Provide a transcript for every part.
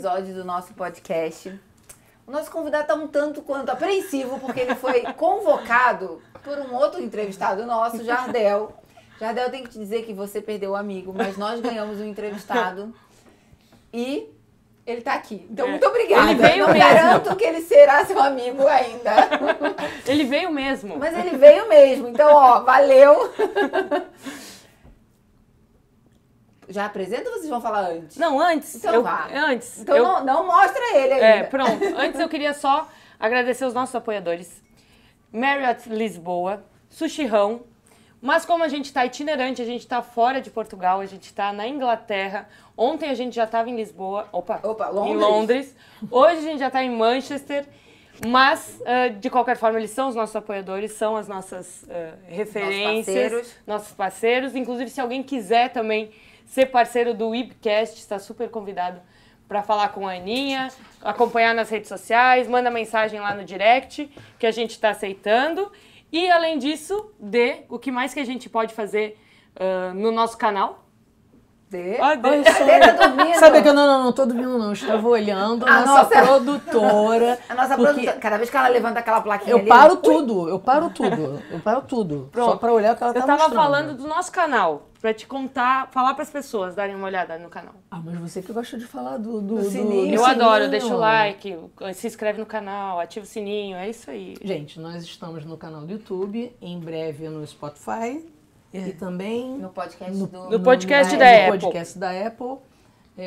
episódio do nosso podcast. O nosso convidado está um tanto quanto apreensivo, porque ele foi convocado por um outro entrevistado nosso, Jardel. Jardel, tem que te dizer que você perdeu o amigo, mas nós ganhamos um entrevistado e ele está aqui. Então, muito obrigada. Ele veio Não mesmo. garanto que ele será seu amigo ainda. Ele veio mesmo. Mas ele veio mesmo. Então, ó, valeu. Já apresenta ou vocês vão falar antes? Não, antes. Então vá. Antes. Então não mostra ele ainda. Pronto. Antes eu queria só agradecer os nossos apoiadores. Marriott Lisboa, Sushirão. Mas como a gente está itinerante, a gente está fora de Portugal, a gente está na Inglaterra. Ontem a gente já estava em Lisboa. Londres. Em Londres. Hoje a gente já está em Manchester. Mas, de qualquer forma, eles são os nossos apoiadores, são as nossas referências. Nossos parceiros. Inclusive, se alguém quiser também ser parceiro do Webcast, está super convidado para falar com a Aninha, acompanhar nas redes sociais, manda mensagem lá no direct, que a gente está aceitando. E, além disso, o que mais que a gente pode fazer no nosso canal? Tá dormindo? Sabe que eu não tô dormindo não, eu estava olhando a nossa produtora. A nossa produtora, cada vez que ela levanta aquela plaquinha eu ali... paro tudo. Pronto. Só para olhar o que ela tá mostrando. Eu tava falando do nosso canal, pra te contar, falar pras pessoas darem uma olhada no canal. Ah, mas você que gosta de falar do sininho. Eu adoro, deixa o like, se inscreve no canal, ativa o sininho, é isso aí. Gente, nós estamos no canal do YouTube, em breve no Spotify e também no podcast no podcast da Apple. Podcast da Apple,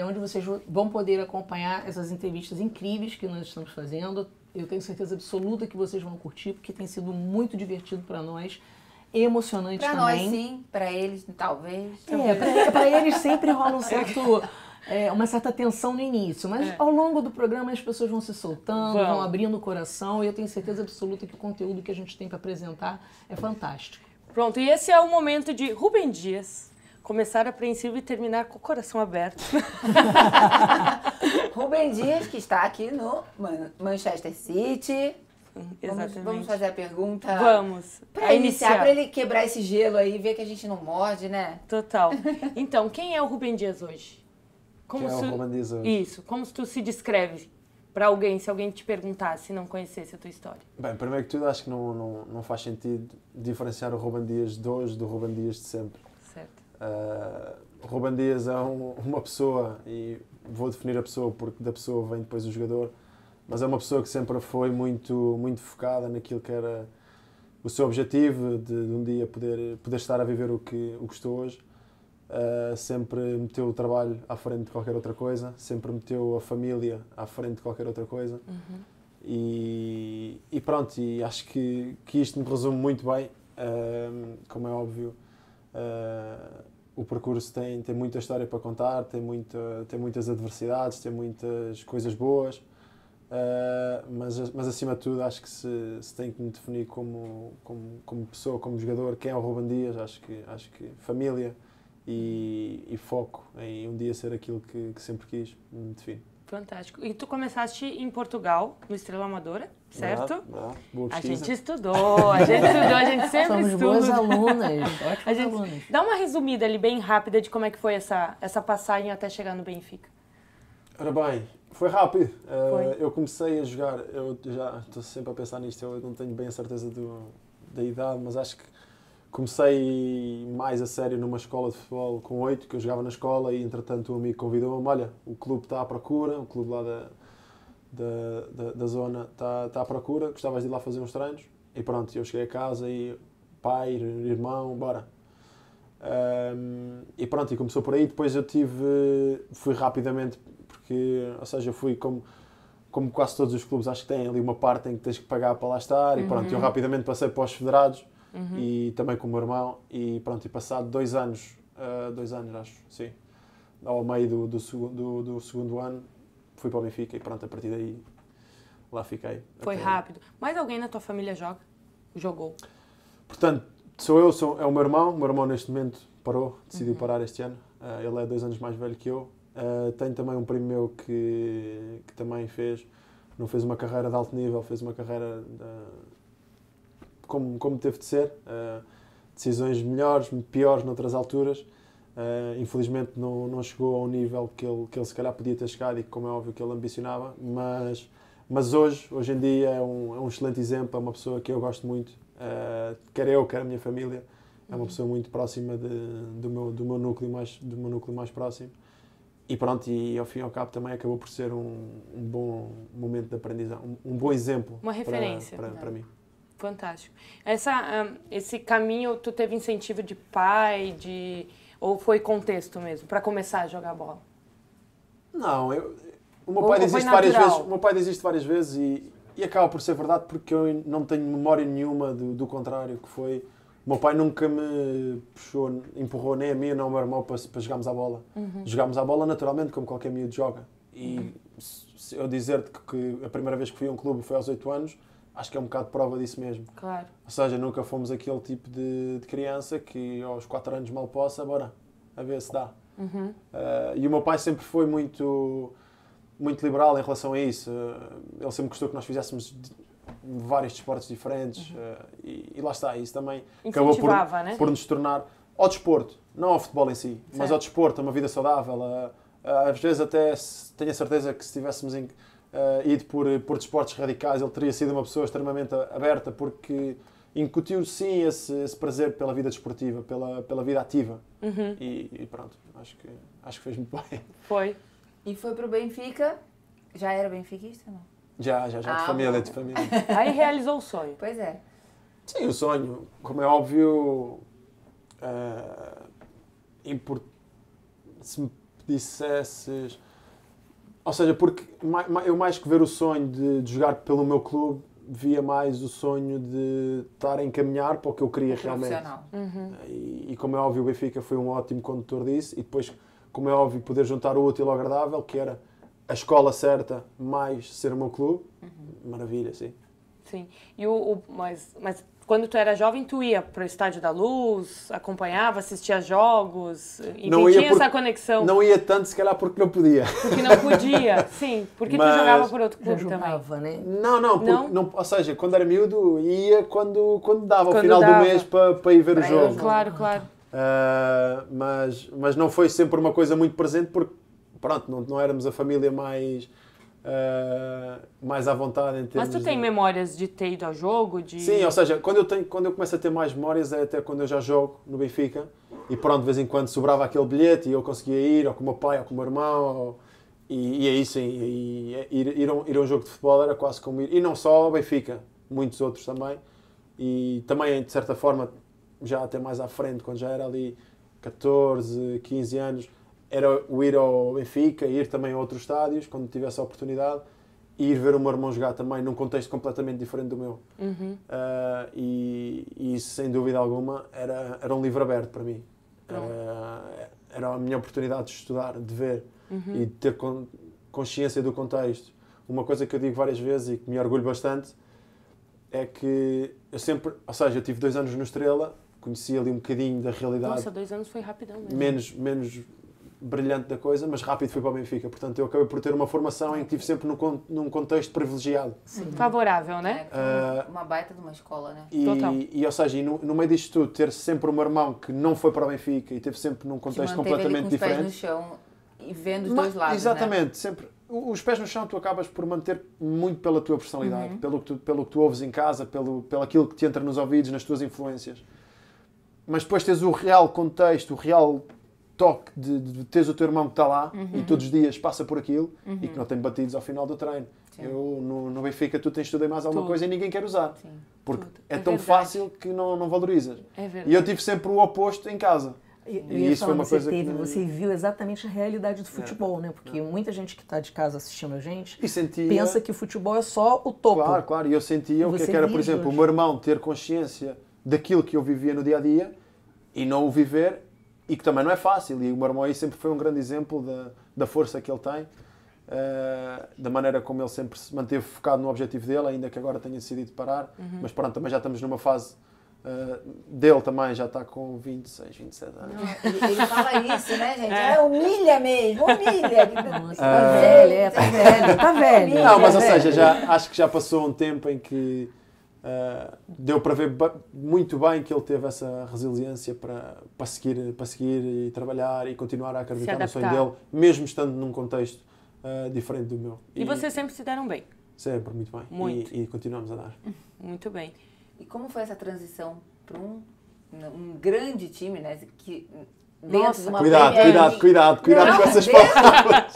onde vocês vão poder acompanhar essas entrevistas incríveis que nós estamos fazendo. Eu tenho certeza absoluta que vocês vão curtir, porque tem sido muito divertido para nós, emocionante pra também. Para nós sim, para eles talvez. Para eles sempre rola uma certa tensão no início, mas ao longo do programa as pessoas vão se soltando, vão abrindo o coração, e eu tenho certeza absoluta que o conteúdo que a gente tem para apresentar é fantástico. Pronto, e esse é o momento de Rubem Dias começar apreensivo e terminar com o coração aberto. Rubem Dias, que está aqui no Manchester City. Exatamente. Vamos fazer a pergunta? Vamos. Para iniciar, para ele quebrar esse gelo aí, ver que a gente não morde, né? Total. Então, quem é o Rubem Dias hoje? Quem é o Rubem Dias hoje? Isso. Como tu se descreve para alguém, se alguém te perguntasse e não conhecesse a tua história? Bem, primeiro que tudo, acho que não faz sentido diferenciar o Rubem Dias de hoje do Rubem Dias de sempre. Certo. O Rubem Dias é uma pessoa, e vou definir a pessoa porque da pessoa vem depois o jogador, mas é uma pessoa que sempre foi muito focada naquilo que era o seu objetivo de um dia poder estar a viver o que estou hoje. Sempre meteu o trabalho à frente de qualquer outra coisa, sempre meteu a família à frente de qualquer outra coisa. Uhum. E pronto, e acho que isto me resume muito bem. Como é óbvio, o percurso tem muita história para contar, tem muitas adversidades, tem muitas coisas boas. Mas acima de tudo acho que se tem que me definir como pessoa, como jogador, quem é o Rubem Dias, acho que família e foco em um dia ser aquilo que sempre quis, me define. Fantástico. E tu começaste em Portugal, no Estrela Amadora, certo? Boa pesquisa. A gente estudou, a gente sempre Somos estuda. boas alunas, ótimas alunas. Dá uma resumida ali bem rápida de como é que foi essa passagem até chegar no Benfica. Ora bem, foi rápido. Foi. Eu comecei a jogar, eu já estou sempre a pensar nisto, eu não tenho bem a certeza da idade, mas acho que comecei mais a sério numa escola de futebol com 8, que eu jogava na escola, e entretanto um amigo convidou-me, olha, o clube está à procura, o clube lá da zona está à procura, gostavas de ir lá fazer uns treinos? E pronto, eu cheguei a casa e pai, irmão, bora. E pronto, e começou por aí. Depois eu fui rapidamente, porque, ou seja, eu fui como quase todos os clubes, acho que têm ali uma parte em que tens que pagar para lá estar, e pronto, eu rapidamente passei para os federados, e também com o meu irmão, e pronto, e passado 2 anos, acho, sim, ao meio do segundo ano, fui para o Benfica, e pronto, a partir daí, lá fiquei. Foi rápido. Mais alguém na tua família jogou? Portanto, é o meu irmão neste momento parou, decidiu parar este ano, ele é 2 anos mais velho que eu. Tenho também um primo meu que também não fez uma carreira de alto nível, fez uma carreira como teve de ser, decisões melhores, piores noutras alturas, Infelizmente não chegou ao nível que ele se calhar podia ter chegado e como é óbvio que ele ambicionava, mas hoje em dia é um excelente exemplo, é uma pessoa que eu gosto muito, quer eu, quer a minha família, é uma pessoa muito próxima do meu núcleo mais próximo. E pronto, e ao fim e ao cabo também acabou por ser um bom momento de aprendizagem, um bom exemplo. Uma referência. Para mim. Fantástico. Esse caminho, tu teve incentivo de pai, ou foi contexto mesmo, para começar a jogar bola? Não, o meu pai desiste várias vezes e acaba por ser verdade porque eu não tenho memória nenhuma do contrário, que foi... O meu pai nunca me empurrou nem a mim nem ao meu irmão para jogarmos à bola. Jogámos à bola naturalmente, como qualquer miúdo joga. E se eu dizer-te que a primeira vez que fui a um clube foi aos 8 anos, acho que é um bocado de prova disso mesmo. Claro. Ou seja, nunca fomos aquele tipo de criança que aos 4 anos mal possa, bora, a ver se dá. E o meu pai sempre foi muito liberal em relação a isso. Ele sempre gostou que nós fizéssemos vários desportos diferentes e lá está, isso também acabou por nos tornar ao desporto, não ao futebol em si, mas ao desporto, a uma vida saudável. Às vezes até tenho a certeza que se tivéssemos ido por desportos radicais, ele teria sido uma pessoa extremamente aberta, porque incutiu sim esse prazer pela vida desportiva, pela vida ativa. E pronto, acho que fez muito bem. Foi. E foi para o Benfica, já era benfiquista, não? Já, de família. Aí realizou o sonho. Pois é. Sim, o sonho, como é óbvio, se me dissesses... Ou seja, porque eu mais que ver o sonho de jogar pelo meu clube, via mais o sonho de estar a encaminhar para o que eu queria realmente. E como é óbvio, o Benfica foi um ótimo condutor disso, e depois, como é óbvio, poder juntar o útil ao agradável, que era a escola certa, mais ser o meu clube, maravilha, sim. Sim. Mas quando tu era jovem, tu ia para o Estádio da Luz, acompanhava, assistia jogos, e tinha essa conexão? Não ia tanto, se calhar, porque não podia. Porque não podia, sim. Porque tu jogava por outro clube também. Né? Não, ou seja, quando era miúdo, ia quando dava, ao final do mês, para ir ver o jogo. Claro. Mas não foi sempre uma coisa muito presente, porque pronto, não éramos a família mais à vontade em termos. Mas tu tem memórias de ter ido ao jogo? Sim, ou seja, quando eu começo a ter mais memórias é até quando eu já jogo no Benfica e pronto, de vez em quando sobrava aquele bilhete e eu conseguia ir, ou com o meu pai, ou com o meu irmão, e aí sim, ir a um jogo de futebol era quase como ir, e não só ao Benfica, muitos outros também, e também de certa forma, já até mais à frente, quando já era ali 14, 15 anos, era o ir ao Benfica, ir também a outros estádios, quando tivesse a oportunidade, e ir ver o meu irmão jogar também num contexto completamente diferente do meu. E isso, sem dúvida alguma, era um livro aberto para mim. Era a minha oportunidade de estudar, de ver e de ter consciência do contexto. Uma coisa que eu digo várias vezes e que me orgulho bastante é que eu sempre, ou seja, eu tive 2 anos no Estrela, conheci ali um bocadinho da realidade. Nossa, 2 anos foi rapidão mesmo. Menos brilhante da coisa, mas rápido fui para o Benfica. Portanto, eu acabei por ter uma formação em que estive sempre num contexto privilegiado. Sim. Favorável, né? Uma baita de uma escola, né? Total. Ou seja, no meio disto tudo, ter sempre o meu irmão que não foi para o Benfica e esteve sempre num contexto completamente diferente. Com os pés no chão e vendo os dois lados, exatamente, né? Sempre. Os pés no chão tu acabas por manter muito pela tua personalidade, pelo que tu ouves em casa, pelo aquilo que te entra nos ouvidos, nas tuas influências. Mas depois tens o real contexto, o real toque de teres o teu irmão que está lá e todos os dias passa por aquilo e que não tem batidos ao final do treino. Sim. Eu, no Benfica, tu tens tudo e mais alguma coisa e ninguém quer usar. Sim. Porque é tão fácil que não valorizas. É verdade. E eu tive sempre o oposto em casa. E isso foi uma coisa que... Você viu exatamente a realidade do futebol, né? Porque muita gente que está de casa assistindo a gente pensa que o futebol é só o topo. Claro. E eu sentia o que era, por exemplo, o meu irmão ter consciência daquilo que eu vivia no dia-a-dia e não o viver, e que também não é fácil. E o meu irmão aí sempre foi um grande exemplo da força que ele tem, da maneira como ele sempre se manteve focado no objetivo dele, ainda que agora tenha decidido parar. Mas pronto, também já estamos numa fase dele também, já está com 26, 27 anos. Ele fala isso, né, gente? Humilha mesmo, humilha. Nossa, tá velho. Não, mas ou seja, acho que já passou um tempo em que deu para ver muito bem que ele teve essa resiliência para seguir e trabalhar e continuar a acreditar no sonho dele, mesmo estando num contexto diferente do meu. E vocês sempre se deram bem? Sempre, muito bem. Muito. E continuamos a dar. Muito bem. E como foi essa transição para um grande time, né? Que Nossa, de uma cuidado com essas palavras.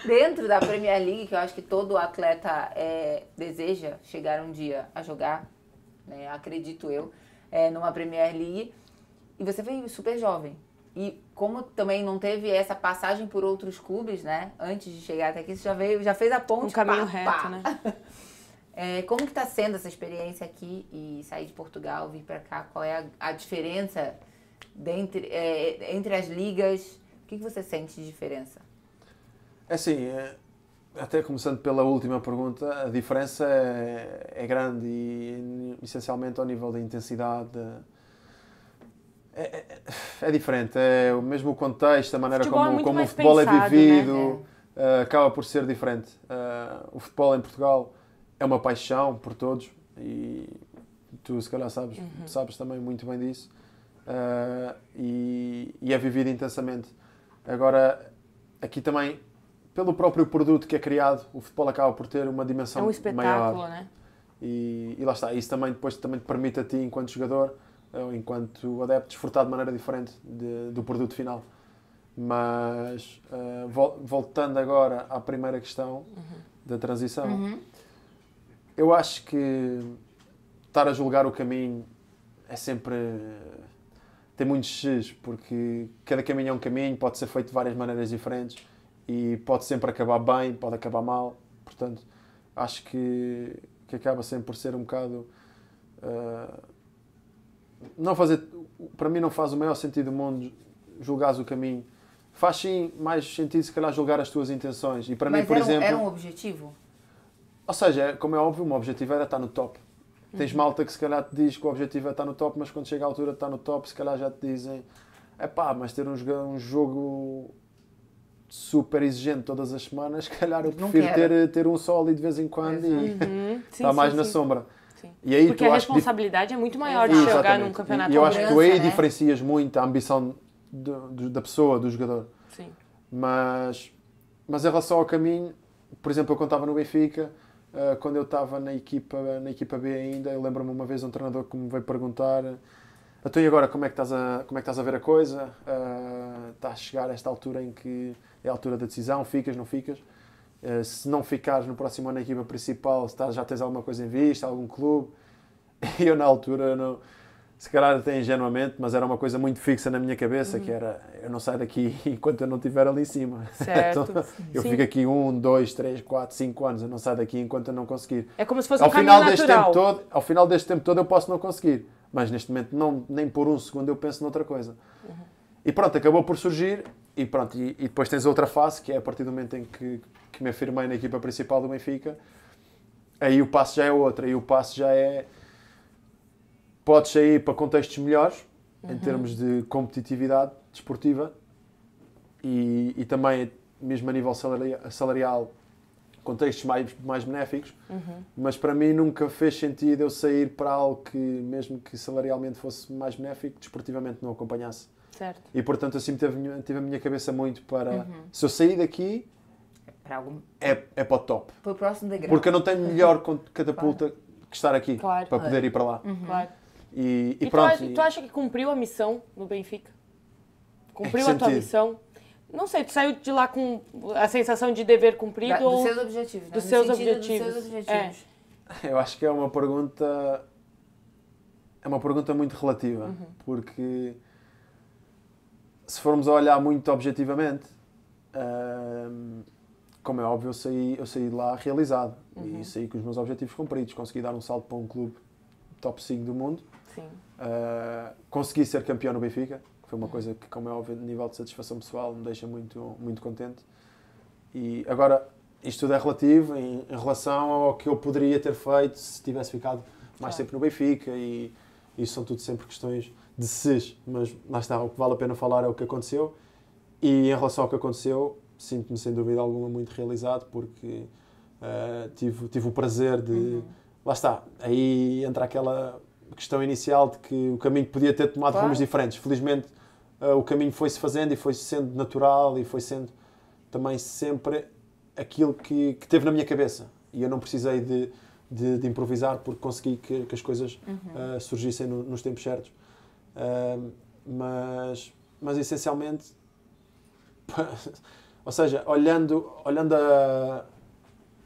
Dentro da Premier League, que eu acho que todo atleta deseja chegar um dia a jogar, né, acredito eu, numa Premier League. E você veio super jovem. E como também não teve essa passagem por outros clubes, né? Antes de chegar até aqui, você já fez a ponte. Um caminho reto, né? Como que está sendo essa experiência aqui e sair de Portugal, vir para cá? Qual é a diferença entre as ligas? O que você sente de diferença? Assim, até começando pela última pergunta, a diferença é grande e essencialmente ao nível da intensidade. É diferente, mesmo o contexto, a maneira como o futebol pensado, é vivido, né? Acaba por ser diferente. O futebol em Portugal é uma paixão por todos e tu se calhar sabes também muito bem disso, e é vivido intensamente. Agora, aqui também, pelo próprio produto que é criado, o futebol acaba por ter uma dimensão maior. É um espetáculo, né? E lá está, isso também depois também te permite a ti, enquanto jogador, ou enquanto adepto, desfrutar de maneira diferente do produto final. Mas, voltando agora à primeira questão da transição, eu acho que estar a julgar o caminho é sempre... tem muitos X, porque cada caminho é um caminho, pode ser feito de várias maneiras diferentes e pode sempre acabar bem, pode acabar mal. Portanto, acho que acaba sempre por ser um bocado... para mim não faz o maior sentido do mundo julgares o caminho. Faz sim mais sentido se calhar julgar as tuas intenções. E para mim, por exemplo... era um objetivo? Ou seja, como é óbvio, o meu objetivo era estar no top. Tens malta que se calhar te diz que o objetivo é estar no top, mas quando chega a altura de estar no top, se calhar já te dizem mas ter um jogo super exigente todas as semanas, se calhar eu prefiro ter um só ali de vez em quando e estar mais na sombra. Sim. E aí, porque a responsabilidade é muito maior de jogar num campeonato. E eu acho que tu aí diferencias muito a ambição da pessoa, do jogador. Sim. Mas em relação ao caminho, por exemplo, eu quando estava no Benfica, quando eu estava na equipa B ainda, eu lembro-me uma vez um treinador que me veio perguntar: então e agora, como é que estás a ver a coisa? Está a chegar a esta altura em que é a altura da decisão, ficas, não ficas? Se não ficares no próximo ano na equipa principal, já tens alguma coisa em vista, algum clube? E eu na altura, se calhar até ingenuamente, mas era uma coisa muito fixa na minha cabeça, que era, eu não saio daqui enquanto eu não estiver ali em cima. Certo. Então, eu fico aqui 1, 2, 3, 4, 5 anos, eu não saio daqui enquanto eu não conseguir. É como se fosse um caminho natural. Ao final deste tempo todo eu posso não conseguir, mas neste momento nem por um segundo eu penso noutra coisa. E pronto, acabou por surgir, e pronto, e depois tens outra fase, que é a partir do momento em que me afirmei na equipa principal do Benfica, aí o passo já é outro, aí o passo já é... Podes sair para contextos melhores, em termos de competitividade desportiva, e também, mesmo a nível salarial, contextos mais benéficos, mas para mim nunca fez sentido eu sair para algo que, mesmo que salarialmente fosse mais benéfico, desportivamente não acompanhasse. Certo. E portanto assim tive a minha cabeça muito para, se eu sair daqui, é para o top. Foi o próximo degrau. Porque eu não tenho melhor catapulta que estar aqui, para poder ir para lá. Claro. E pronto. Tu acha que cumpriu a missão no Benfica? Cumpriu a tua missão? Não sei, tu saiu de lá com a sensação de dever cumprido ou... Dos seus objetivos, né? Dos seus objetivos. Eu acho que é uma pergunta muito relativa, porque se formos a olhar muito objetivamente, como é óbvio, eu saí de lá realizado e saí com os meus objetivos cumpridos, consegui dar um salto para um clube top 5 do mundo. Sim. Consegui ser campeão no Benfica, que foi uma coisa que, como é óbvio, a nível de satisfação pessoal me deixa muito, muito contente. E agora, isto tudo é relativo em relação ao que eu poderia ter feito se tivesse ficado mais tempo no Benfica, e isso são tudo sempre questões de ses, mas lá está, o que vale a pena falar é o que aconteceu, e em relação ao que aconteceu, sinto-me sem dúvida alguma muito realizado, porque tive o prazer de lá está, aí entra aquela questão inicial de que o caminho podia ter tomado rumos diferentes. Felizmente o caminho foi-se fazendo e foi sendo natural e foi sendo também sempre aquilo que teve na minha cabeça. E eu não precisei de improvisar porque consegui que as coisas surgissem nos tempos certos. Mas essencialmente, ou seja, olhando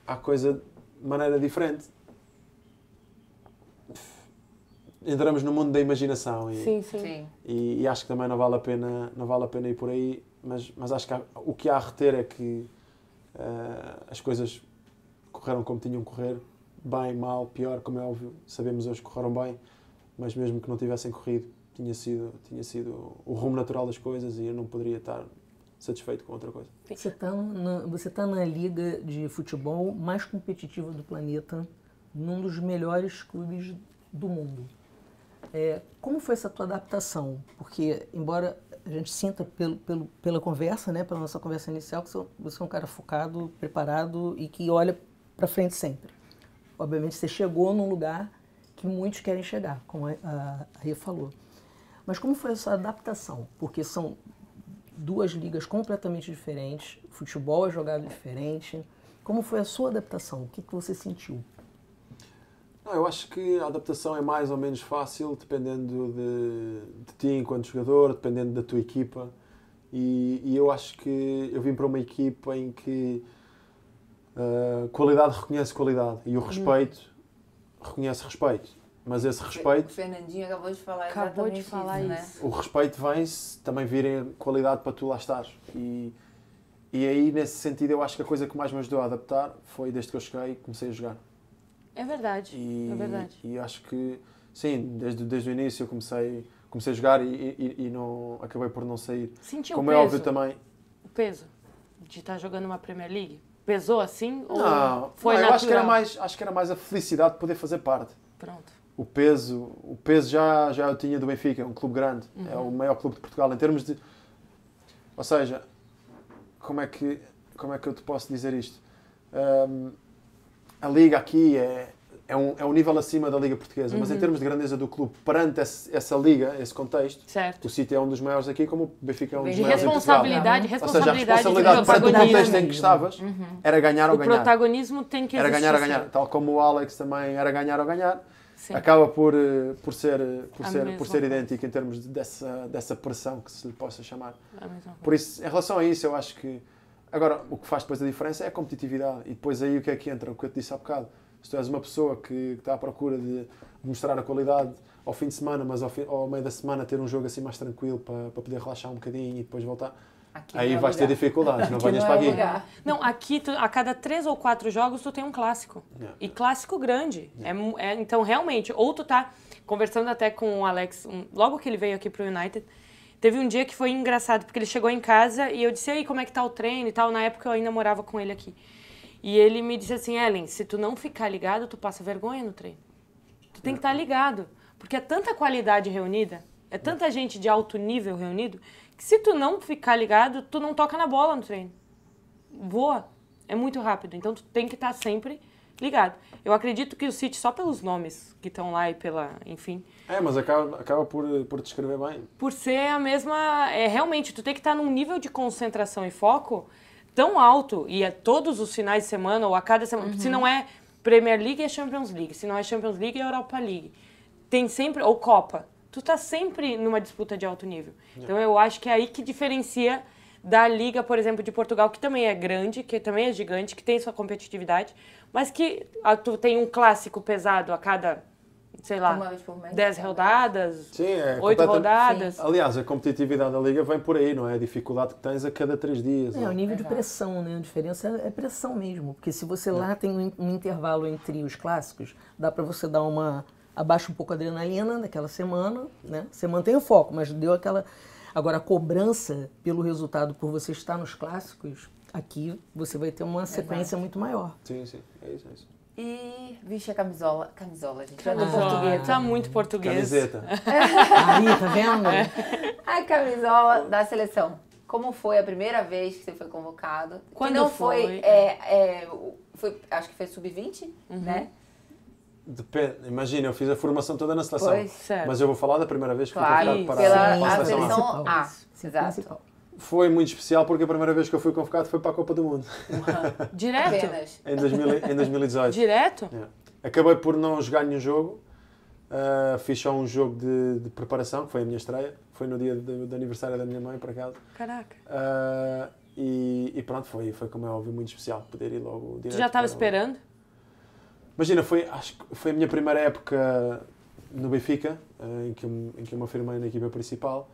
a coisa de maneira diferente, entramos no mundo da imaginação e acho que também não vale a pena ir por aí, mas acho que o que há a reter é que as coisas correram como tinham que correr, bem, mal, pior, como é óbvio, sabemos hoje que correram bem, mas mesmo que não tivessem corrido, tinha sido o rumo natural das coisas e eu não poderia estar satisfeito com outra coisa. Você tá na liga de futebol mais competitiva do planeta, num dos melhores clubes do mundo. Como foi essa tua adaptação? Porque, embora a gente sinta pela conversa, né, pela nossa conversa inicial, que você é um cara focado, preparado e que olha para frente sempre. Obviamente, você chegou num lugar que muitos querem chegar, como a Rê falou. Mas como foi essa adaptação? Porque são duas ligas completamente diferentes, futebol é jogado diferente. Como foi a sua adaptação? O que você sentiu? Eu acho que a adaptação é mais ou menos fácil, dependendo de ti enquanto jogador, dependendo da tua equipa. E eu acho que eu vim para uma equipa em que qualidade reconhece qualidade e o respeito reconhece respeito. Mas esse respeito... O Fernandinho acabou de falar isso, né? O respeito vem-se também virem qualidade para tu lá estares. E aí, nesse sentido, eu acho que a coisa que mais me ajudou a adaptar foi desde que eu cheguei e comecei a jogar. É verdade, é verdade. E acho que, sim, desde o início eu comecei a jogar e não, acabei por não sair. Sentiu como o peso? É óbvio também... O peso de estar jogando uma Premier League? Pesou assim? Não, ou foi eu natural? acho que era mais a felicidade de poder fazer parte. Pronto. O peso já eu tinha do Benfica, é um clube grande, é o maior clube de Portugal em termos de... Ou seja, como é que eu te posso dizer isto? A Liga aqui é um nível acima da Liga Portuguesa, mas em termos de grandeza do clube, perante essa Liga, esse contexto, certo. O City é um dos maiores aqui, como o Benfica é um dos De maiores em Portugal. responsabilidade Ou seja, a responsabilidade perante o contexto em que estavas era ganhar ou ganhar. O protagonismo tem que existir. Era ganhar. Tal como o Alex também era ganhar ou ganhar. Sim. Acaba por ser idêntico em termos dessa pressão que se lhe possa chamar. Por isso, em relação a isso, eu acho que... Agora, o que faz depois a diferença é a competitividade. E depois aí o que é que entra? O que eu te disse há bocado. Se tu és uma pessoa que está à procura de mostrar a qualidade ao fim de semana, mas ao meio da semana ter um jogo assim mais tranquilo para poder relaxar um bocadinho e depois voltar... Aqui aí vais ter dificuldades, não venhas para aqui. Não, aqui a cada 3 ou 4 jogos tu tem um clássico. E clássico grande. Então, realmente, ou tu tá conversando até com o Alex, logo que ele veio aqui pro United, teve um dia que foi engraçado, porque ele chegou em casa e eu disse, e aí, como é que tá o treino e tal? Na época eu ainda morava com ele aqui. E ele me disse assim, Ellen, se tu não ficar ligado, tu passa vergonha no treino. Tu tem que estar ligado, porque é tanta qualidade reunida, é tanta gente de alto nível reunido, que se tu não ficar ligado, tu não toca na bola no treino. Voa. É muito rápido. Então, tu tem que estar sempre ligado. Eu acredito que o City, só pelos nomes que estão lá e enfim... Mas acaba por descrever bem. Por ser a mesma... realmente, tu tem que estar num nível de concentração e foco tão alto, e todos os finais de semana, ou a cada semana... Se não é Premier League, é Champions League. Se não é Champions League, é Europa League. Tem sempre... Ou Copa. Tu tá sempre numa disputa de alto nível. Então, eu acho que é aí que diferencia da Liga, por exemplo, de Portugal, que também é grande, que também é gigante, que tem sua competitividade, mas que tu tem um clássico pesado a cada, sei lá, 10 rodadas, sim, 8 rodadas. Sim. Aliás, a competitividade da Liga vem por aí, não é? A dificuldade que tens a cada 3 dias. O nível de pressão, né? A diferença é pressão mesmo, porque se você lá tem um intervalo entre os clássicos, dá para você dar abaixa um pouco a adrenalina naquela semana, né? Você mantém o foco, mas deu aquela... Agora, a cobrança pelo resultado por você estar nos clássicos, aqui você vai ter uma sequência muito maior. Sim, é isso. E, vixe, a camisola, gente. Português. Tá muito português. Camiseta. Aí, tá vendo? A camisola da seleção. Como foi a primeira vez que você foi convocado? Quando não foi? Acho que foi sub-20, né? Depende. Imagina, eu fiz a formação toda na seleção. Pois. Certo. Mas eu vou falar da primeira vez que Claro, fui convocado pela para a a seleção. seleção A. Sim, Exato. principal. Foi muito especial porque a primeira vez que eu fui convocado foi para a Copa do Mundo, Direto? Apenas. em 2018. Direto? Yeah. Acabei por não jogar nenhum jogo, fiz só um jogo de preparação, que foi a minha estreia, foi no dia do aniversário da minha mãe, por acaso. Caraca. E pronto, foi como é óbvio, muito especial poder ir logo direto. Tu já estava para esperando? Imagina, acho que foi a minha primeira época no Benfica, em que eu me afirmei na equipa principal.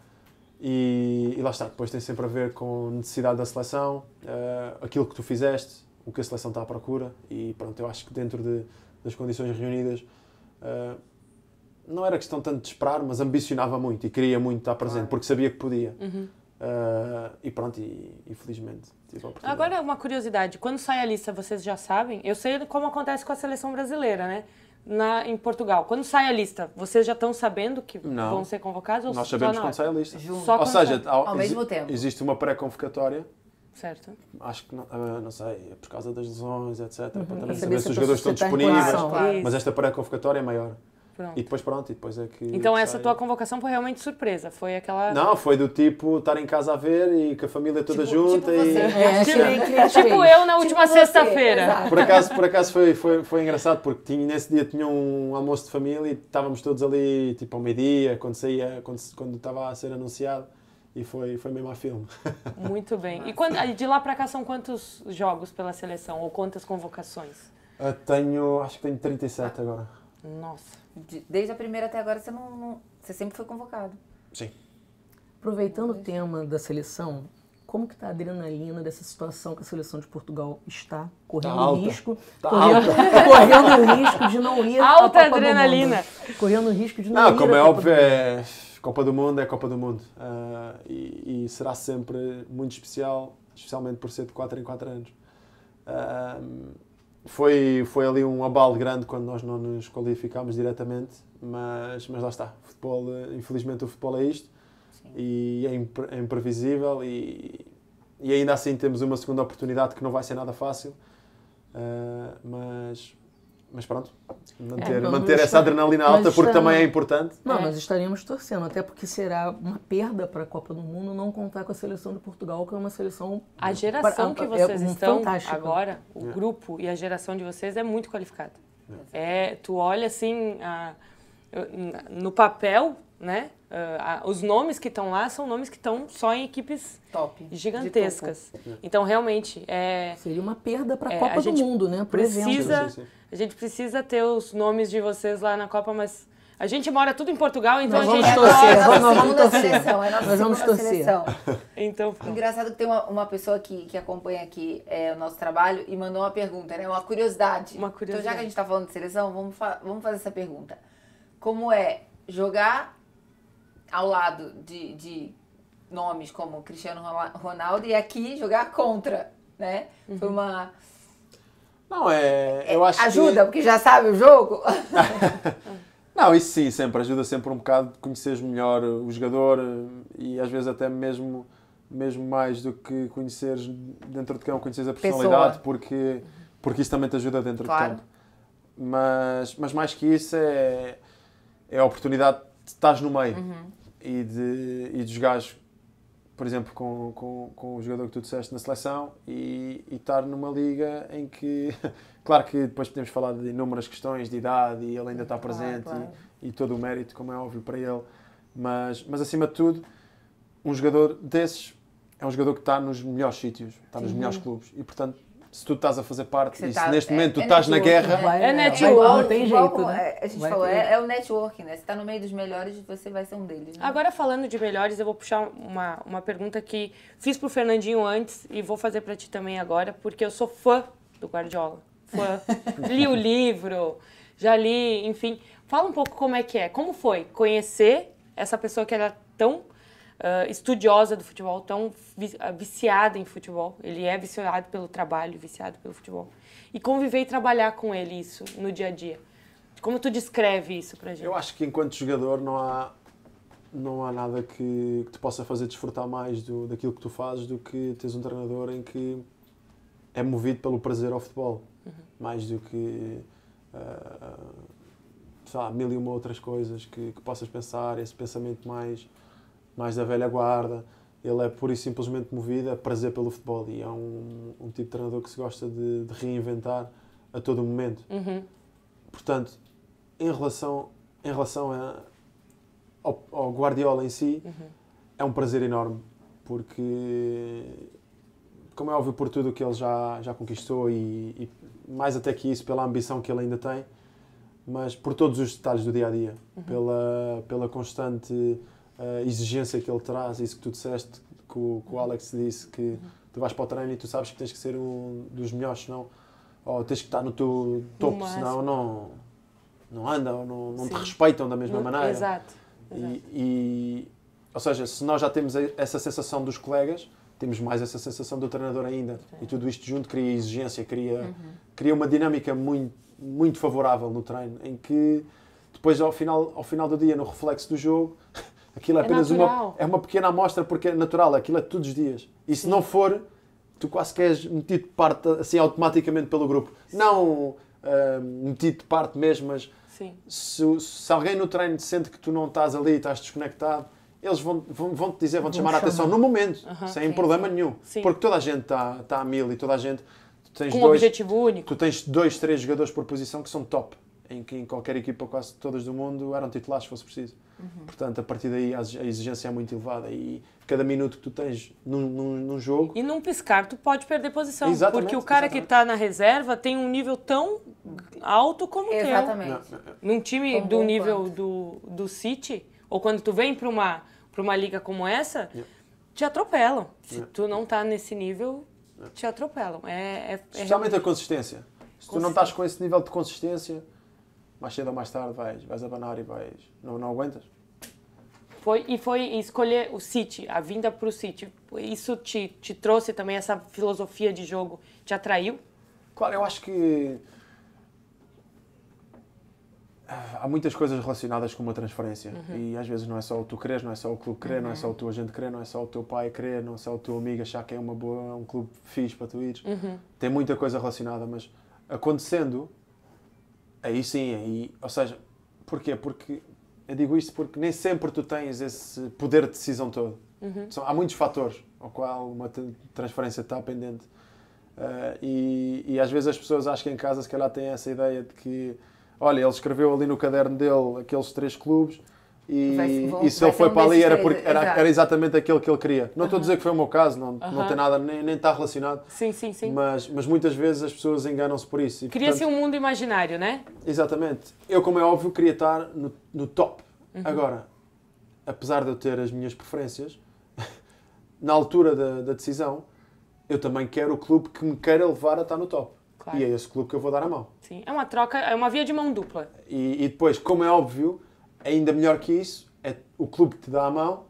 E lá está, depois tem sempre a ver com a necessidade da seleção, aquilo que tu fizeste, o que a seleção está à procura. E pronto, eu acho que dentro das condições reunidas, não era questão tanto de esperar, mas ambicionava muito e queria muito estar presente, porque sabia que podia. E pronto, e felizmente tive a oportunidade. Agora, uma curiosidade. Quando sai a lista, vocês já sabem? Eu sei como acontece com a seleção brasileira, né? Em Portugal. Quando sai a lista, vocês já estão sabendo que Não. vão ser convocados? Ou Nós só sabemos na quando hora? sai a lista. Só Ou quando seja, sai. Ao mesmo tempo. existe uma pré-convocatória, Certo. acho que, não sei, é por causa das lesões, etc. Para também Para saber saber se os se jogadores estão está em disponíveis. condição. Claro. Mas esta pré-convocatória é maior. Pronto. E depois pronto, e depois é que... Então que essa sai. tua convocação foi realmente surpresa. Foi aquela... Não, foi do tipo estar em casa a ver e com a família toda Tipo junta você. É, Tipo eu na última você, sexta-feira. exato. Por acaso foi engraçado porque nesse dia tinha um almoço de família e estávamos todos ali tipo ao meio-dia, quando estava a ser anunciado, e foi mesmo a filme. Muito bem. E de lá pra cá são quantos jogos pela seleção? Ou quantas convocações? Acho que tenho 37 agora. Nossa. Desde a primeira até agora você sempre foi convocado. Sim. Aproveitando o tema da seleção, como que está a adrenalina dessa situação que a seleção de Portugal está correndo Tá alta. risco, Tá correndo o risco de não ir à Alta Copa do adrenalina. Mundo. Correndo o risco de não Não, ir como à é Copa óbvio, do Mundo. é Copa do Mundo, é Copa do Mundo. E será sempre muito especial, especialmente por ser de 4 em 4 anos. Foi ali um abalo grande quando nós não nos qualificámos diretamente, mas lá está. Futebol, infelizmente o futebol é isto. Sim. E é imprevisível e ainda assim temos uma segunda oportunidade que não vai ser nada fácil. Mas pronto, manter essa adrenalina alta porque também é importante. Não, nós estaremos torcendo, até porque será uma perda para a Copa do Mundo não contar com a seleção de Portugal, que é uma seleção... A geração que vocês estão fantástica. agora, o grupo e a geração de vocês é muito qualificada. Tu olha assim, no papel, né? Os nomes que estão lá são nomes que estão só em equipes Top. gigantescas. Então, realmente, Seria uma perda para a Copa do Mundo, né? Por precisa, exemplo. Sim. a gente precisa ter os nomes de vocês lá na Copa, mas a gente mora tudo em Portugal, então Nós a gente... vamos torcer, É a nossa nós vamos segunda torcer. seleção, é a nossa Nós vamos segunda torcer. seleção. Então, Engraçado que tem uma pessoa que acompanha aqui o nosso trabalho e mandou uma pergunta, né? Uma curiosidade. Uma curiosidade. Então, já que a gente está falando de seleção, vamos fazer essa pergunta. Como é jogar ao lado de nomes como Cristiano Ronaldo e aqui jogar contra, né? Foi uma... Não, eu acho ajuda, porque já sabe o jogo. Não, isso sim, sempre ajuda sempre um bocado de conheceres melhor o jogador e às vezes até mesmo mais do que conheceres dentro de campo, conheceres a personalidade, porque isso também te ajuda dentro de campo. Mas mais que isso é a oportunidade de estás no meio e de jogares, por exemplo, com o jogador que tu disseste na seleção e estar numa liga em que, claro que depois podemos falar de inúmeras questões de idade e ele ainda está presente claro. E todo o mérito, como é óbvio, para ele, mas acima de tudo, um jogador desses é um jogador que está nos melhores sítios, está nos melhores clubes e, portanto, se tu estás a fazer parte e se neste momento tu estás na guerra... É network. Não tem Igual jeito, como né? a gente Vai falou, ter. é o networking, né? Se tá no meio dos melhores, você vai ser um deles. Né? agora falando de melhores, eu vou puxar uma pergunta que fiz pro Fernandinho antes e vou fazer para ti também agora, porque eu sou fã do Guardiola. Fã. Li o livro, já li, enfim. Fala um pouco como foi conhecer essa pessoa que era tão estudiosa do futebol, tão viciada em futebol. Ele é viciado pelo trabalho, viciado pelo futebol. E conviver e trabalhar com ele isso no dia a dia. Como tu descreve isso pra gente? Eu acho que enquanto jogador não há nada que te possa fazer desfrutar mais daquilo que tu fazes do que teres um treinador em que é movido pelo prazer ao futebol. Mais do que sei lá, mil e uma outras coisas que possas pensar, esse pensamento mais da velha guarda. Ele é pura e simplesmente movido a prazer pelo futebol e é um tipo de treinador que se gosta de reinventar a todo momento. Portanto, em relação ao Guardiola em si, é um prazer enorme, porque, como é óbvio, por tudo o que ele já conquistou e mais até que isso, pela ambição que ele ainda tem, mas por todos os detalhes do dia-a-dia, pela constante exigência que ele traz, isso que tu disseste, que o Alex disse, que tu vais para o treino e tu sabes que tens que ser um dos melhores, senão, ou tens que estar no teu topo, senão não andam, não te respeitam da mesma maneira. Exato. Ou seja, se nós já temos essa sensação dos colegas, temos mais essa sensação do treinador ainda. E tudo isto junto cria exigência, cria uma dinâmica muito, muito favorável no treino, em que depois, ao final do dia, no reflexo do jogo, aquilo é apenas uma pequena amostra, porque é natural, aquilo é todos os dias. E se não for, tu quase que és metido de parte assim automaticamente pelo grupo. Não metido de parte mesmo, mas se alguém no treino sente que tu não estás ali, estás desconectado, eles vão-te dizer, vão-te chamar a atenção no momento, sem problema nenhum. Porque toda a gente está a mil e toda a gente... Com um objetivo único. Tu tens 2, 3 jogadores por posição que são top, em que em qualquer equipa, quase todas do mundo, eram titulares se fosse preciso. Portanto, a partir daí a exigência é muito elevada e cada minuto que tu tens num jogo... E num piscar tu pode perder posição, exatamente, porque o cara que está na reserva tem um nível tão alto como o teu. Exatamente. Num time do nível do City, ou quando tu vem para uma liga como essa, te atropelam. Se tu não está nesse nível, te atropelam. Especialmente a consistência. Se tu não estás com esse nível de consistência, mais cedo ou mais tarde vais abanar e não aguentas. Foi escolher o City, a vinda para o City. Isso te trouxe também essa filosofia de jogo? Te atraiu? Claro, eu acho que há muitas coisas relacionadas com uma transferência. E às vezes não é só o tu querer, não é só o clube querer, não é só o teu agente querer, não é só o teu pai querer, não é só o teu amigo achar que é um clube fixe para tu ires. Tem muita coisa relacionada, mas acontecendo, aí sim, ou seja, porquê? Porque eu digo isto porque nem sempre tu tens esse poder de decisão todo. Há muitos fatores ao qual uma transferência está pendente. E às vezes as pessoas acham que em casa se calhar têm essa ideia de que, olha, ele escreveu ali no caderno dele aqueles 3 clubes e se ele foi para ali era exatamente aquele que ele queria. Não estou a dizer que foi o meu caso, não tem nada, nem está relacionado. Sim. Mas muitas vezes as pessoas enganam-se por isso. Cria-se um mundo imaginário, né? Exatamente. Eu, como é óbvio, queria estar no top. Agora, apesar de eu ter as minhas preferências, na altura da decisão, eu também quero o clube que me queira levar a estar no top. Claro. E é esse clube que eu vou dar a mão. Sim, é uma troca, é uma via de mão dupla. E depois, como é óbvio, ainda melhor que isso, é o clube que te dá a mão